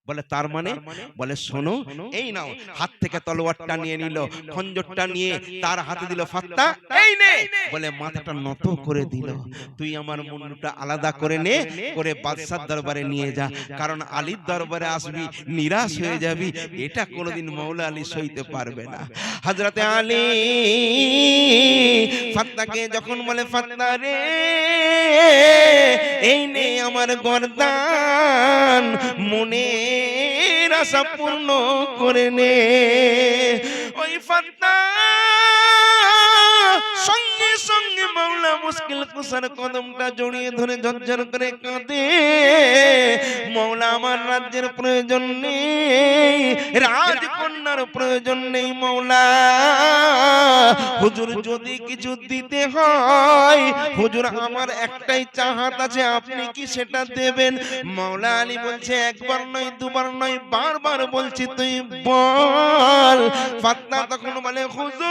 বলে তার মানে? বলে শোনো, এই নাও, হাত থেকে তলোয়ারটা নিয়ে নিল, খঞ্জরটা নিয়ে তার হাতে দিল, ফাত্তা এই নে, বলে মাথাটা নত করে দিল, তুই আমার মুন্ডুটা আলাদা করে নে, করে বাদশার দরবারে নিয়ে যা, কারণ আলীর দরবারে আসবি নিরাশ হয়ে যাবি, এটা কোনোদিন মাওলা আলী সইতে পারবে না। হযরতে আলী ফাত্তাকে যখন বলে ফাত্তা রে এই নে আমার গর্দান, মনের আশা পূর্ণ করে নে। ওই ফাত্তা সঙ্গে সঙ্গে মাওলা মুশকিল কুসার কদমটা জড়িয়ে ধরে ঝরঝর করে কাঁদে। মাওলা আমার রাজ্যের প্রয়োজন নেই, রাজকন্যার প্রয়োজন নেই মাওলা। হুজুর যদি কিছু দিতে হয় হুজুর আমার একটাই চাহাত আছে, আপনি কি সেটা দেবেন? মাওলা আলী বলছে একবার নয় দুবার নয় বারবার বলছি তুই বল। ফাতনা তখন বলে হুজুর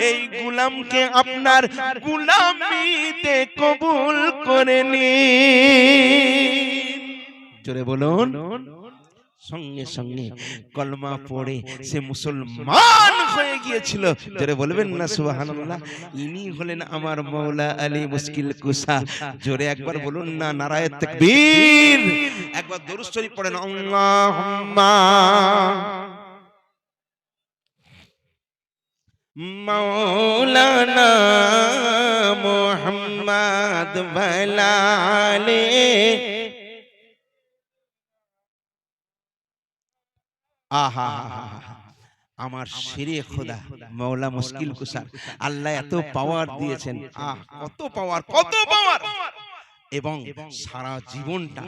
এই গোলামকে আপনার গোলামিতে কবুল করে নিন। জোরে বলুন। সঙ্গে সঙ্গে কলমা পড়ে সে মুসলমান হয়ে গিয়েছিল। জোরে বলবেন না সুবহানাল্লাহ। ইনি হলেন আমার মাওলা আলী মুশকিল কুসা। জোরে একবার বলুন না নারায়ে তাকবীর। একবার দরুদ শরীফ পড়েন আল্লাহুম্মা মাওলানা মুহাম্মদ ভালালে। আহা আমার শেরে খোদা মাওলা মুশকিল কুসার আল্লাহ এত পাওয়ার দিয়েছেন। কত পাওয়ার, কত পাওয়ার। এবং সারা জীবনটা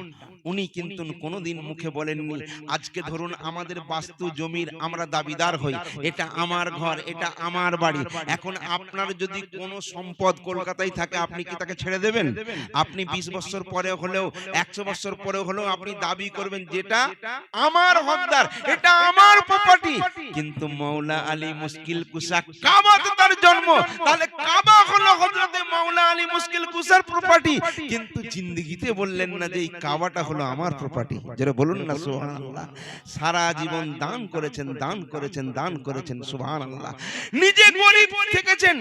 উনি কিন্তু কোনোদিন মুখে বলেননি আজকে ধরুন আমাদের বাস্তু জমির আমরা দাবিদার হই, এটা আমার ঘর, এটা আমার বাড়ি। এখন আপনার যদি কোনো সম্পদ কলকাতায় থাকে আপনি কি তাকে ছেড়ে দেবেন? আপনি 20 বছর পরে হলেও 100 বছর পরে হলেও আপনি দাবি করবেন যেটা আমার হকদার, এটা আমার প্রপার্টি। কিন্তু মাওলা আলী মুশকিল কুসা কাবাতে তার জন্ম, তাহলে কাবা হলো হযরতে মাওলা আলী মুশকিল কুসার প্রপার্টি। কিন্তু জিন্দেগিতে বললেন না যে এই কাবাটা হলো আমার প্রপার্টি। যারা বলুন না সুবহানাল্লাহ। সারা জীবন দান করেছেন, দান করেছেন, দান করেছেন সুবহানাল্লাহ। নিজে গরীব থেকেছেন,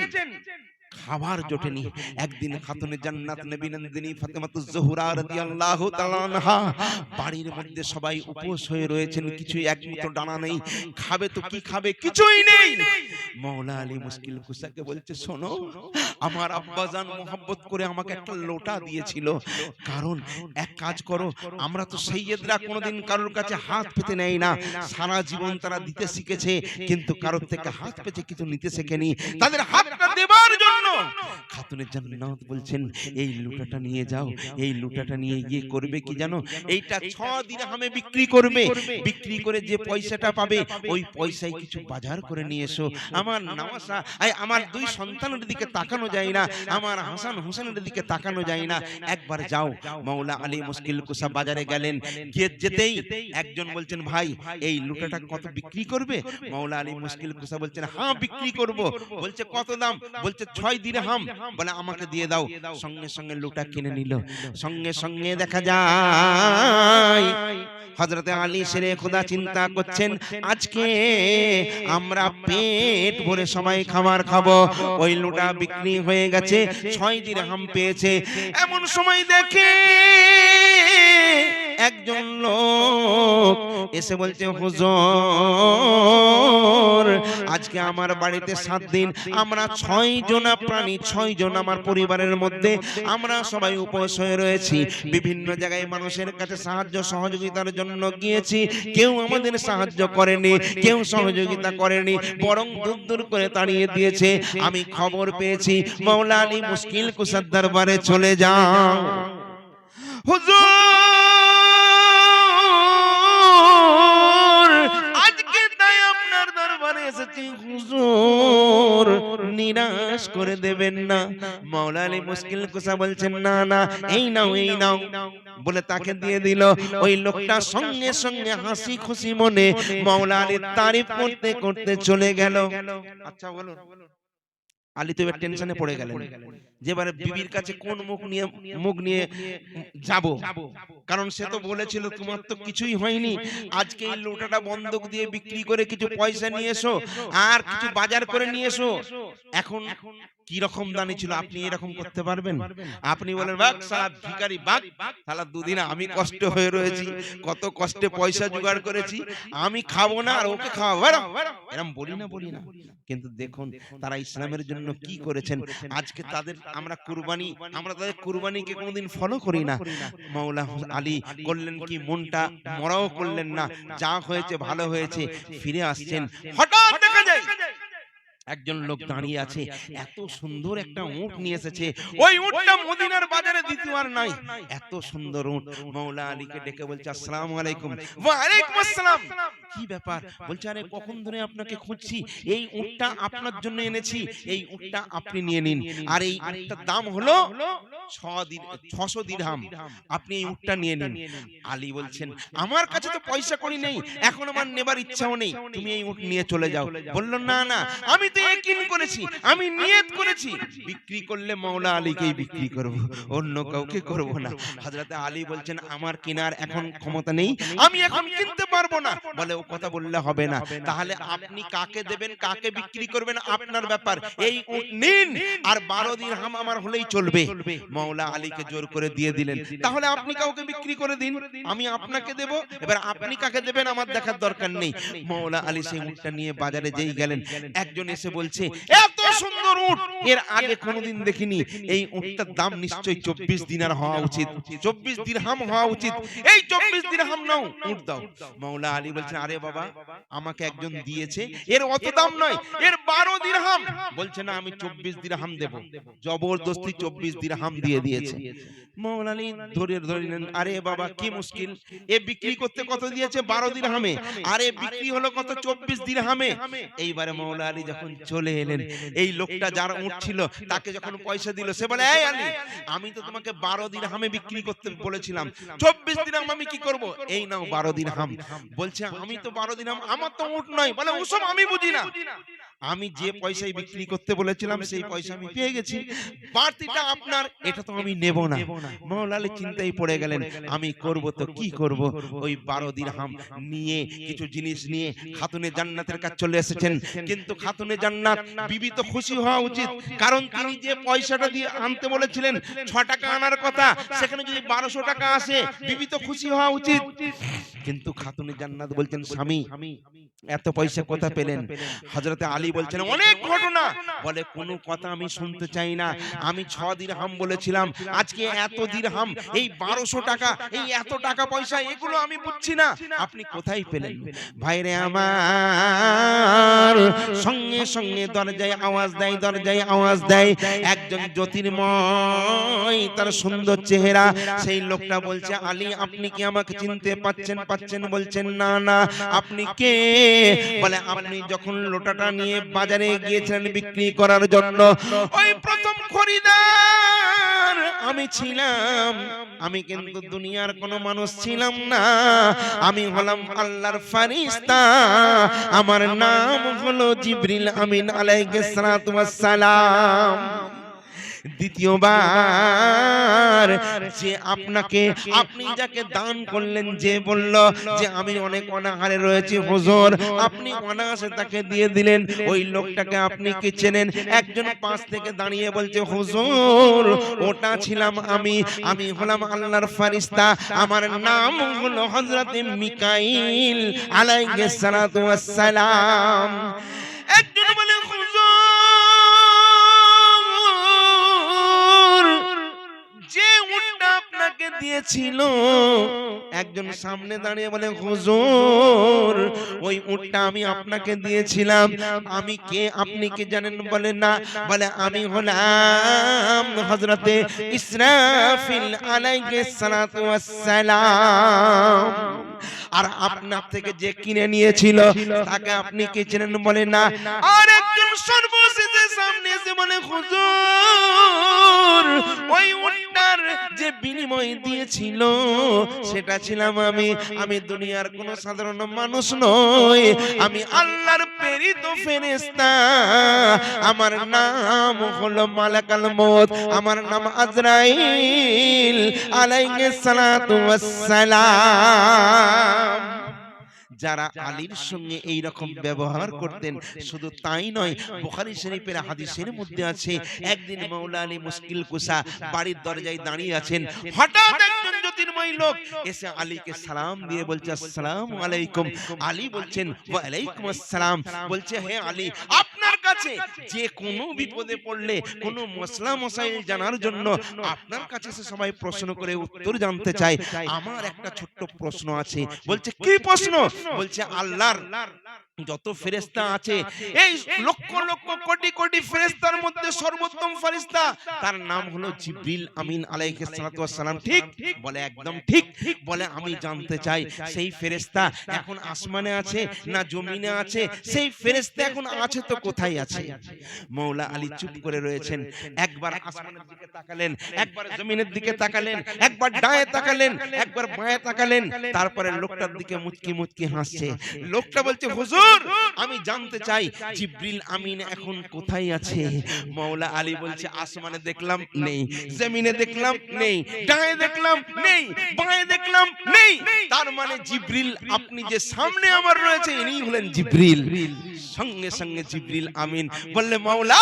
খাবার জোটেনি। একদিন খাতুনে জান্নাত নবী নন্দিনী ফাতেমাতুজ জোহরা রাদিয়াল্লাহু তাআলা আনহা বাড়ির মধ্যে সবাই উপোস হয়ে রয়েছেন, কিছুই একমাত্র ডানা নেই, খাবে তো কি খাবে, কিছুই নেই। মাওলা আলী মুশকিল কুসাকে বলছে শোনো, আমার আব্বাজান মোহাব্বত করে আমাকে একটা লোটা দিয়েছিল, কারণ এক কাজ করো, আমরা তো সাইয়েদরা কোনোদিন কারোর কাছে হাত পেতে নেই না, সারা জীবন তারা দিতে শিখেছে কিন্তু কারোর থেকে হাত পেতে কিছু নিতে শেখেনি, তাদের হাতটা দেবার জন্য খাতুনে জান্নাত বলছেন এই লুটাটা নিয়ে যাও। এই লুটাটা নিয়ে গিয়ে করবে কি জানো? এইটা 6 দিরহামে বিক্রি করবে, বিক্রি করে যে পয়সাটা পাবে ওই পয়সায় কিছু বাজার করে নিয়ে এসো। আমার নওয়াসা আমার 2 সন্তানের দিকে তাকানো যায় না, আমার হাসান হোসেনের দিকে তাকানো যায় না, একবার যাও। মাওলা আলী মুশকিল কুসা বাজারে গেলেন, গিয়ে যেতেই একজন বলছেন ভাই এই লুটাটা কত বিক্রি করবে? মাওলা আলী মুশকিল কুসা বলছেন হ্যাঁ বিক্রি করব। বলছে কত দাম? বলছে 6 দিরহাম। বলে আমাকে দিয়ে দাও। সঙ্গে সঙ্গে লুটা কিনে নিল। সঙ্গে সঙ্গে দেখা যায় হযরতে আলী শেরে খোদা চিন্তা করছেন আজকে আমরা পেট ভরে সবাই খাবার খাবো। ওই লুটা বিক্রি হয়ে গেছে, 6 দিরহাম পেয়েছে। এমন সময় দেখে একজন লোক এসে বলছে হুজুর আজকে আমার বাড়িতে 7 দিন আমরা 6 জনা প্রাণী, 6 জন আমার পরিবারের মধ্যে আমরা সবাই উপোস হয়ে রয়েছি। বিভিন্ন জায়গায় মানুষের কাছে সাহায্য সহযোগিতার জন্য গিয়েছি, কেউ আমাদের সাহায্য করেনি, কেউ সহযোগিতা করেনি, বরং দূর দূর করে তাড়িয়ে দিয়েছে। আমি খবর পেয়েছি মাওলা আলী মুশকিল কুসার দরবারে চলে যাও। হুজুর আজকে তাই আপনার দরবারে এসেছি হুজুর, নিরাশ করে দেবেন না। মাওলা আলী মুশকিল কুসা বলছেন না না এই নাও এই নাও বলে তাকে দিয়ে দিল। ওই লোকটা সঙ্গে সঙ্গে হাসি খুশি মনে মাওলা আলীর তারিফ করতে করতে চলে গেল। আচ্ছা বলো আলী তো এবার টেনশনে পড়ে গেলেন যে এবারে বিবির কাছে কোন মুখ নিয়ে যাব, কারণ সে তো বলেছিল তোমার তো কিছুই হয়নি, আজকে এই লোটাটা বন্ধক দিয়ে বিক্রি করে কিছু পয়সা নিয়ে এসো আর কিছু বাজার করে নিয়ে এসো। এখন কি রকম দানি ছিল আপনি এরকম করতে পারবেন? আপনি বলেন বাক সারা ভিখারি বাক সারা দুদিন আমি কষ্ট হয়ে রয়েছি, কত কষ্টে পয়সা জোগাড় করেছি, আমি খাবো না আর ওকে খাওয়াবো, এরকম বলি না। কিন্তু দেখুন তারা ইসলামের জন্য কি করেছেন। আজকে তাদের আমরা তাদের কুরবানিকে কোনোদিন ফলো করি না। মাওলা আলী করলেন কি মনটা মরাও করলেন না, যা হয়েছে ভালো হয়েছে, ফিরে আসছেন। হঠাৎ দেখা যায় একজন লোক দাঁড়িয়ে আছে, এত সুন্দর একটা উট নিয়ে এসেছে, ওই উটটা মদিনার বাজারে দ্বিতীয়বার নাই, এত সুন্দর উট। মাওলা আলীকে ডেকে বলছে আসসালামু আলাইকুম। ওয়া আলাইকুম আসসালাম। কি ব্যাপার? বলছে আরে কখন ধরে আপনাকে খুঁজছি, এই উটটা আপনার জন্য এনেছি, এই উটটা আপনি নিয়ে নিন, আর এই উটটার দাম হলো 600 দিরহাম, আপনি এই উটটা নিয়ে নিন। আলী বলছেন আমার কাছে তো পয়সা কড়ি নেই, এখন আমার নেবার ইচ্ছাও নেই, তুমি এই উট নিয়ে চলে যাও। বলল না না, আমি তো ইয়াকিন করেছি, আমি নিয়ত করেছি, বিক্রি করলে মাওলা আলীকেই বিক্রি করব, অন্য কাউকে করব না। হযরত আলী বলছেন আমার কেনার এখন ক্ষমতা নেই, আমি এখন কিনতে পারবো না। বলে ও কথা বললে হবে না, তাহলে আপনি কাকে দেবেন কাকে বিক্রি করবেন আপনার ব্যাপার, এই উট নিন আর 12 দিরহাম আমার হলেই চলবে। মাওলা আলীকে জোর করে দিয়ে দিলেন, তাহলে আপনি কাউকে বিক্রি করে দিন, আমি আপনাকে দেব, এবার আপনি কাকে দেবেন আমার দেখার দরকার নেই। মাওলা আলী সেই উটটা নিয়ে বাজারে যেই গেলেন, একজন এসে বলছে এত সুন্দর উট এর আগে কোনোদিন দেখিনি, এই উটটার দাম নিশ্চয়ই 24 দিনার হওয়া উচিত, 24 দিরহাম হওয়া উচিত, এই 24 দিরহাম নাও, উট দাও। মাওলা আলী বলছেন আরে বাবা, আমাকে একজন দিয়েছে, এর অত দাম নয়, এর 12 দিরহাম। বলছে না আমি 24 দিরহাম দেব, জবরদস্তি 24 দিরহাম দিয়ে দিয়েছে। মাওলা আলী ধরিলেন, আরে বাবা কি মুশকিল, এ বিক্রি করতে কত দিয়েছে? 12 দিরহামে, আরে বিক্রি হলো কত? 24 দিরহামে। এইবারে মাওলা আলী যখন চলে এলেন, এই লোকটা যার উট ছিল তাকে যখন পয়সা দিল, সে বলে এই আলী, আমি তো তোমাকে 12 দিরহামে বিক্রি করতে বলেছিলাম, 24 দিরহাম আমি কি করব? এই নাও 12 দিরহাম। বলছে আমি তো 12 দিরহাম, আমার তো উট নয়। বলে ওসব আমি বুঝি না, আমি যে পয়সায় বিক্রি করতে বলেছিলাম সেই পয়সা আমি পেয়ে গেছি, বাড়তিটা আপনার, এটা তো আমি নেব না। মাওলা আলী চিন্তায় পড়ে গেলেন, আমি করব তো কি করব। ওই 12 দিরহাম নিয়ে কিছু জিনিস নিয়ে খাতুনে জান্নাতের কাছে চলে এসেছেন। কিন্তু খাতুনে জান্নাত বিবি তো খুশি হওয়া উচিত, কারণ তিনি যে পয়সাটা দিয়ে আনতে বলেছিলেন 6 টাকা আনার কথা, সেখানে যদি 1200 টাকা আসে বিবি তো খুশি হওয়া উচিত। কিন্তু খাতুনে জান্নাত বলছেন স্বামী এত পয়সা কোথা পেলেন? হযরতে আলী বলছেন অনেক ঘটনা। বলে কোনো কথা আমি শুনতে চাই না, আমি 6 দিরহাম বলেছিলাম, আজকে এত দিরহাম, এই 1200 টাকা, এই এত টাকা পয়সা, এগুলো আমি বুঝছি না, আপনি কোথায় পেলেন? ভাইরে আমার, সঙ্গে সঙ্গে দরজায় আওয়াজ দেয়, দরজায় আওয়াজ দেয়, একজন জ্যোতির্ময়, তার সুন্দর চেহারা, সেই লোকটা বলছে আলী আপনি কি আমাকে চিনতে পাচ্ছেন? বলছেন না না, আপনি কে? বলে আপনি যখন লোটাটা নিয়ে বাজারে গিয়েছিলেন বিক্রি করার জন্য, ওই প্রথম খরিদার আমি ছিলাম, আমি কিন্তু দুনিয়ার কোনো মানুষ ছিলাম না, আমি হলাম আল্লাহর ফেরেশতা, আমার নাম হলো জিবরিল আমিন আলাইহিস সালাতু ওয়াস সালাম। দ্বিতীয়বার যে আপনাকে, আপনি যাকে দান করলেন, যে বলল যে আমি অনেক অনাহারে রয়েছি হুজুর, আপনি অনায়াসে তাকে দিয়ে দিলেন, ওই লোকটাকে আপনি কি চেনেন? একজন পাশ থেকে দাঁড়িয়ে বলছে হুজুর ওটা ছিলাম আমি, আমি হলাম আল্লাহর ফেরেশতা, আমার নাম হলো হযরত মিকাইল আলাইহিস সালাতু ওয়াস সালাম। একজন বলে যে উটটা আপনাকে দিয়েছিল, একজন সামনে দাঁড়িয়ে বলে হুজুর ওই উটটা আমি আপনাকে দিয়েছিলাম, আমি কে আপনি কি জানেন? বলে না। বলে আমি হলাম হযরতে ইসরাফিল আলাইহিস সালাতু ওয়াস সালাম, আর আপনার থেকে যে কিনে নিয়েছিল তাকে আপনি কি চেনেন? বলে না। আর একজন সর্বশেষে সামনে এসে বলে হুজুর ওই উটটার যে বিনিময় দিয়েছিল সেটা ছিলাম আমি, আমি দুনিয়ার কোন সাধারণ মানুষ নই, আমি আল্লাহর প্রেরিত ফেরেশতা, আমার নাম হলো মালাকুল মউত, আমার নাম আজরাইল আলাইহিস সালাতু ওয়াস সালাম। যারা আলীর সঙ্গে এই রকম ব্যবহার করতেন, শুধু তাই নয়, বুখারী শরীফের হাদিসের মধ্যে আছে একদিন মাওলা আলী মুশকিল কুশা বাড়ির দরজায় দাঁড়িয়ে আছেন, হঠাৎ একজন জ্যোতির্ময় লোক এসে আলীকে সালাম দিয়ে বলছে আসসালামু আলাইকুম। আলী বলছেন ওয়া আলাইকুম আসসালাম। বলছে হে আলী, আপনার কাছে যে কোনো বিপদে পড়লে কোনো মসলা মসাইল জানার জন্য আপনার কাছে এসে সবাই প্রশ্ন করে উত্তর জানতে চায়, আমার একটা ছোট্ট প্রশ্ন আছে। বলছে কি প্রশ্ন? বলছে আল্লাহর যত ফেরেশতা আছে, এই লক্ষ লক্ষ কোটি কোটি ফেরেশতার মধ্যে সর্বোত্তম ফেরেশতা তার নাম হলো জিবরিল আমিন আলাইহিস সালাতু ওয়াস সালাম। ঠিক বলে, একদম ঠিক বলে। আমি জানতে চাই সেই ফেরেশতা এখন আসমানে আছে না জমিনে আছে? সেই ফেরেশতা এখন আছে তো কোথায় আছে? মৌলা আলী চুপ করে রয়েছেন। একবার আসমানের দিকে তাকালেন, একবার জমিনের দিকে তাকালেন, একবার ডায়ে তাকালেন, একবার বাঁয়ে তাকালেন, তারপরে লোকটার দিকে মুচকি মুচকি হাসছে। লোকটা বলছে, হুজুর আমি জানতে চাই জিবরিল আমিন এখন কোথায় আছে? মৌলা আলী বলছে, আসমানে দেখলাম নেই, জমিনে দেখলাম নেই, ডায়ে দেখলাম নেই, বাঁয়ে দেখলাম নেই। তার মানে জিবরিল আপনি যে সামনে আমার রয়েছে ইনি হলেন জিবরিল। সঙ্গে সঙ্গে জিবরিল আমিন বললে, মাওলা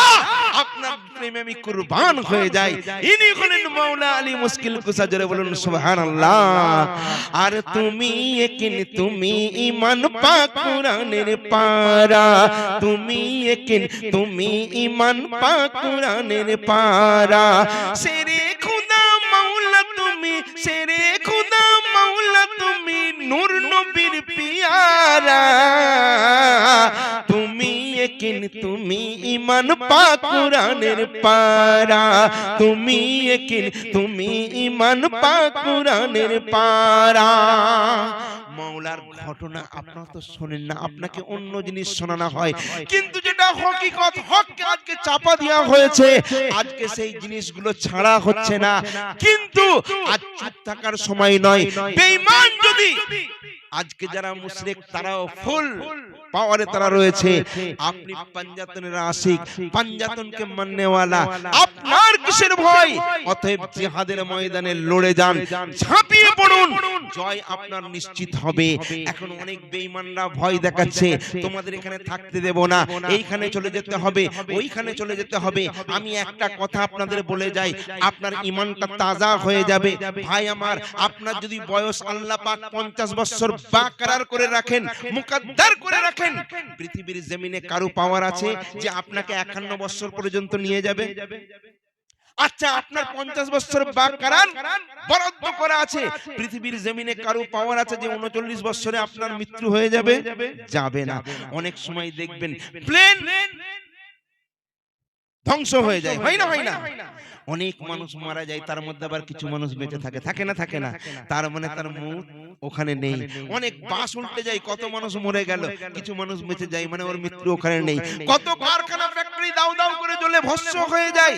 আপনার প্রেমে আমি কুরবান হয়ে যাই। ইনি হলেন মাওলা আলী মুশকিল কুসা। জোরে বলুন সুবহানাল্লাহ। আর তুমি একিন, তুমি ঈমান পাক কুরআনের পারা, তুমি একিন, তুমি ঈমান পাক কুরআনের পারা। শেরে খুদা মাওলা তুমি, শেরে খুদা মাওলা তুমি, নূর নবীর পিয়ারা। তুমি একিন, তুমি ঈমান পাক কুরআনের পারা, তুমি একিন, তুমি ঈমান পাক কুরআনের পারা। মাওলার ঘটনা আপনারা তো শোনেন না, আপনাকে অন্য জিনিস শোনানো হয়, কিন্তু যেটা হকিকত, হককে আজকে চাপা দেওয়া হয়েছে। আজকে সেই জিনিসগুলো ছাড়া হচ্ছে না। কিন্তু আজ চুপ থাকার সময় নয়। বেঈমান যদি আজকে যারা মুশরিক তারাও ফুল পাওয়ারে তারা রয়েছে। আপনি পাঞ্জাতনের আশিক, পাঞ্জাতনকে মাননেওয়ালা, আপনার কিসের ভয়? অতএব জিহাদের ময়দানে লড়ে যান, ঝাঁপিয়ে পড়ুন, জয় আপনার নিশ্চিত হবে। এখন অনেক বেঈমানরা ভয় দেখাচ্ছে, তোমাদের এখানে থাকতে দেব না, এইখানে চলে যেতে হবে, ওইখানে চলে যেতে হবে। আমি একটা কথা আপনাদের বলে যাই, আপনার ঈমানটা তাজা হয়ে যাবে। ভাই আমার, আপনার যদি বয়স আল্লাহ পাক 50 বছর বাকরার করে রাখেন, মুকদ্দার করে রাখেন, পৃথিবীর জমিনে কারো পাওয়ার আছে যে আপনাকে 51 বছর পর্যন্ত নিয়ে যাবে? আচ্ছা, আপনার 50 বছর বাকরার বরাদ্দ করা আছে, পৃথিবীর জমিনে কারো পাওয়ার আছে যে 39 বছরে আপনার মৃত্যু হয়ে যাবে? যাবে না। অনেক সময় দেখবেন প্লেন ধ্বংস হয়ে যায়, হয় না? হয় না? অনেক মানুষ মারা যায়, তার মধ্যে আবার কিছু মানুষ বেঁচে থাকে, থাকে না? থাকে না? তার মানে তার মৌত ওখানে নেই। অনেক বাস উল্টে যায়, কত মানুষ মরে গেল, কিছু মানুষ বেঁচে যায়, মানে ওর মৃত্যু ওখানে নেই। কত কারখানা ফ্যাক্টরি দাউ দাউ করে জ্বলে ভস্ম হয়ে যায়,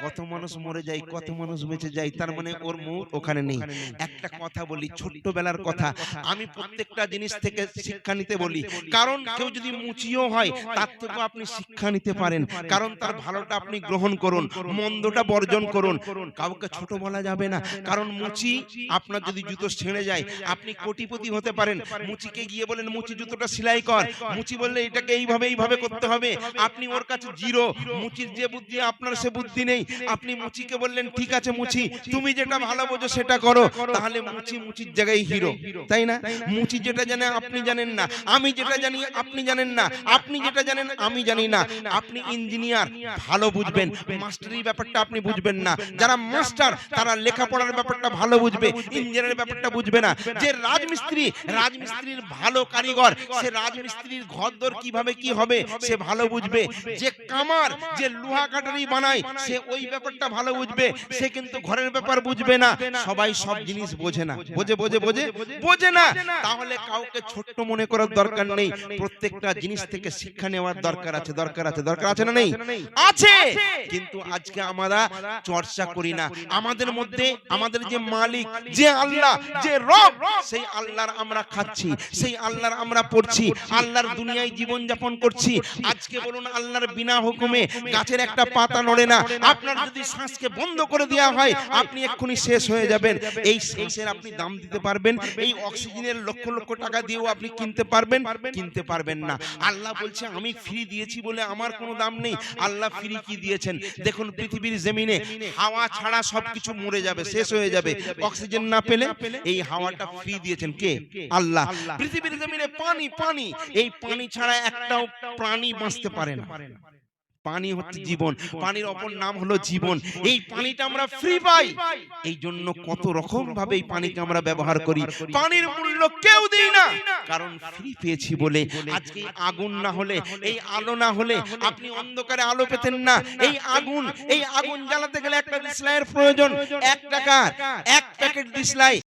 কত মানুষ মরে যায়, কত মানুষ বেঁচে যায়, তার মানে ওর মৌত ওখানে নেই। একটা কথা বলি, ছোট্টবেলার কথা, আমি প্রত্যেকটা জিনিস থেকে শিক্ষা নিতে বলি। কারণ কেউ যদি মুচিও হয় তার থেকে আপনি শিক্ষা নিতে পারেন, কারণ তার ভালোটা আপনি গ্রহণ করুন, মন্দটা বর্জন করুন। কাউকে ছোট বলা যাবে না, কারণ মুচি আপনার যদি জুতো ছেড়ে যায় আপনি কোটিপতি হতে পারেন। মুচিকে গিয়ে বলেন, মুচি জুতোটা সেলাই কর, মুচি বললে এটাকে এইভাবে এইভাবে করতে হবে, আপনি ওর কাছে জিরো। মুচির যে বুদ্ধি আপনার সে বুদ্ধি নেই। আপনি মুচিকে বললেন, ঠিক আছে মুচি তুমি যেটা ভালো বোঝো সেটা করো, তাহলে মুচি মুচির জায়গায় হিরো, তাই না? মুচি যেটা জানে আপনি জানেন না, আমি যেটা জানি আপনি জানেন না, আপনি যেটা জানেন আমি জানি না। আপনি ইঞ্জিনিয়ার ভালো বুঝবেন, মাস্টারি ব্যাপারটা আপনি বুঝবেন না। যারা মাস্টার তারা লেখাপড়ার ব্যাপারটা ভালো বুঝবে, ইঞ্জিনিয়ারের ব্যাপারটা বুঝবে না। যে রাজমিস্ত্রি, রাজমিস্ত্রির ভালো কারিগর, সে রাজমিস্ত্রির ঘরদোর কিভাবে কি হবে সে ভালো বুঝবে। যে কামার, যে লোহা কাটারি বানায়, সে ওই ব্যাপারটা ভালো বুঝবে, সে কিন্তু ঘরের ব্যাপার বুঝবে না। সবাই সব জিনিস বোঝে না, বোঝে বোঝে বোঝে বোঝে না। তাহলে কাউকে ছোট্ট মনে করার দরকার নেই, প্রত্যেকটা জিনিস থেকে শিক্ষা নেওয়ার দরকার আছে, দরকার আছে, দরকার আছে না? নেই? আছে। কিন্তু আজকে আমরা চর্চা করি না। আমাদের মধ্যে আমাদের যে মালিক, যে আল্লাহ, যে রব, সেই আল্লাহর আমরা খাচ্ছি, সেই আল্লাহর আমরা পড়ছি, আল্লাহর দুনিয়ায় জীবন যাপন করছি। আজকে বলুন, আল্লাহর বিনা হুকুমে গাছের একটা পাতা নড়ে না। আপনার যদি শ্বাসকে বন্ধ করে দেওয়া হয় আপনি এক্ষুনি শেষ হয়ে যাবেন। এই শ্বাসের আপনি দাম দিতে পারবেন? এই অক্সিজেনের লক্ষ লক্ষ টাকা দিয়েও আপনি কিনতে পারবেন? কিনতে পারবেন না। আল্লাহ বলছে, আমি ফ্রি দিয়েছি বলে আমার কোনো দাম নেই। আল্লাহ ফ্রি কি দিয়েছেন দেখুন, পৃথিবীর জমিনে হাওয়া ছাড়া সবকিছু মরে যাবে, শেষ হয়ে যাবে। অক্সিজেন না পেলে এই হাওয়াটা ফ্রি দিয়েছেন কে? আল্লাহ। পৃথিবীর জমিনে পানি, পানি, এই পানি ছাড়া একটাও প্রাণী বাঁচতে পারে না। পানি হচ্ছে জীবন, পানির অপর নাম হলো জীবন। এই পানিটা আমরা ফ্রি পাই, এই জন্য কত রকম ভাবে এই পানিকে আমরা ব্যবহার করি। পানির মূল্য কেউ দেই না, কারণ ফ্রি পেয়েছি বলে। আজকে আগুন না হলে, এই আলো না হলে আপনি অন্ধকারে আলো পেতেন না। এই আগুন জ্বালাতে গেলে একটা দিশলাইয়ের প্রয়োজন। 1 টাকা 1 প্যাকেট দিশলাই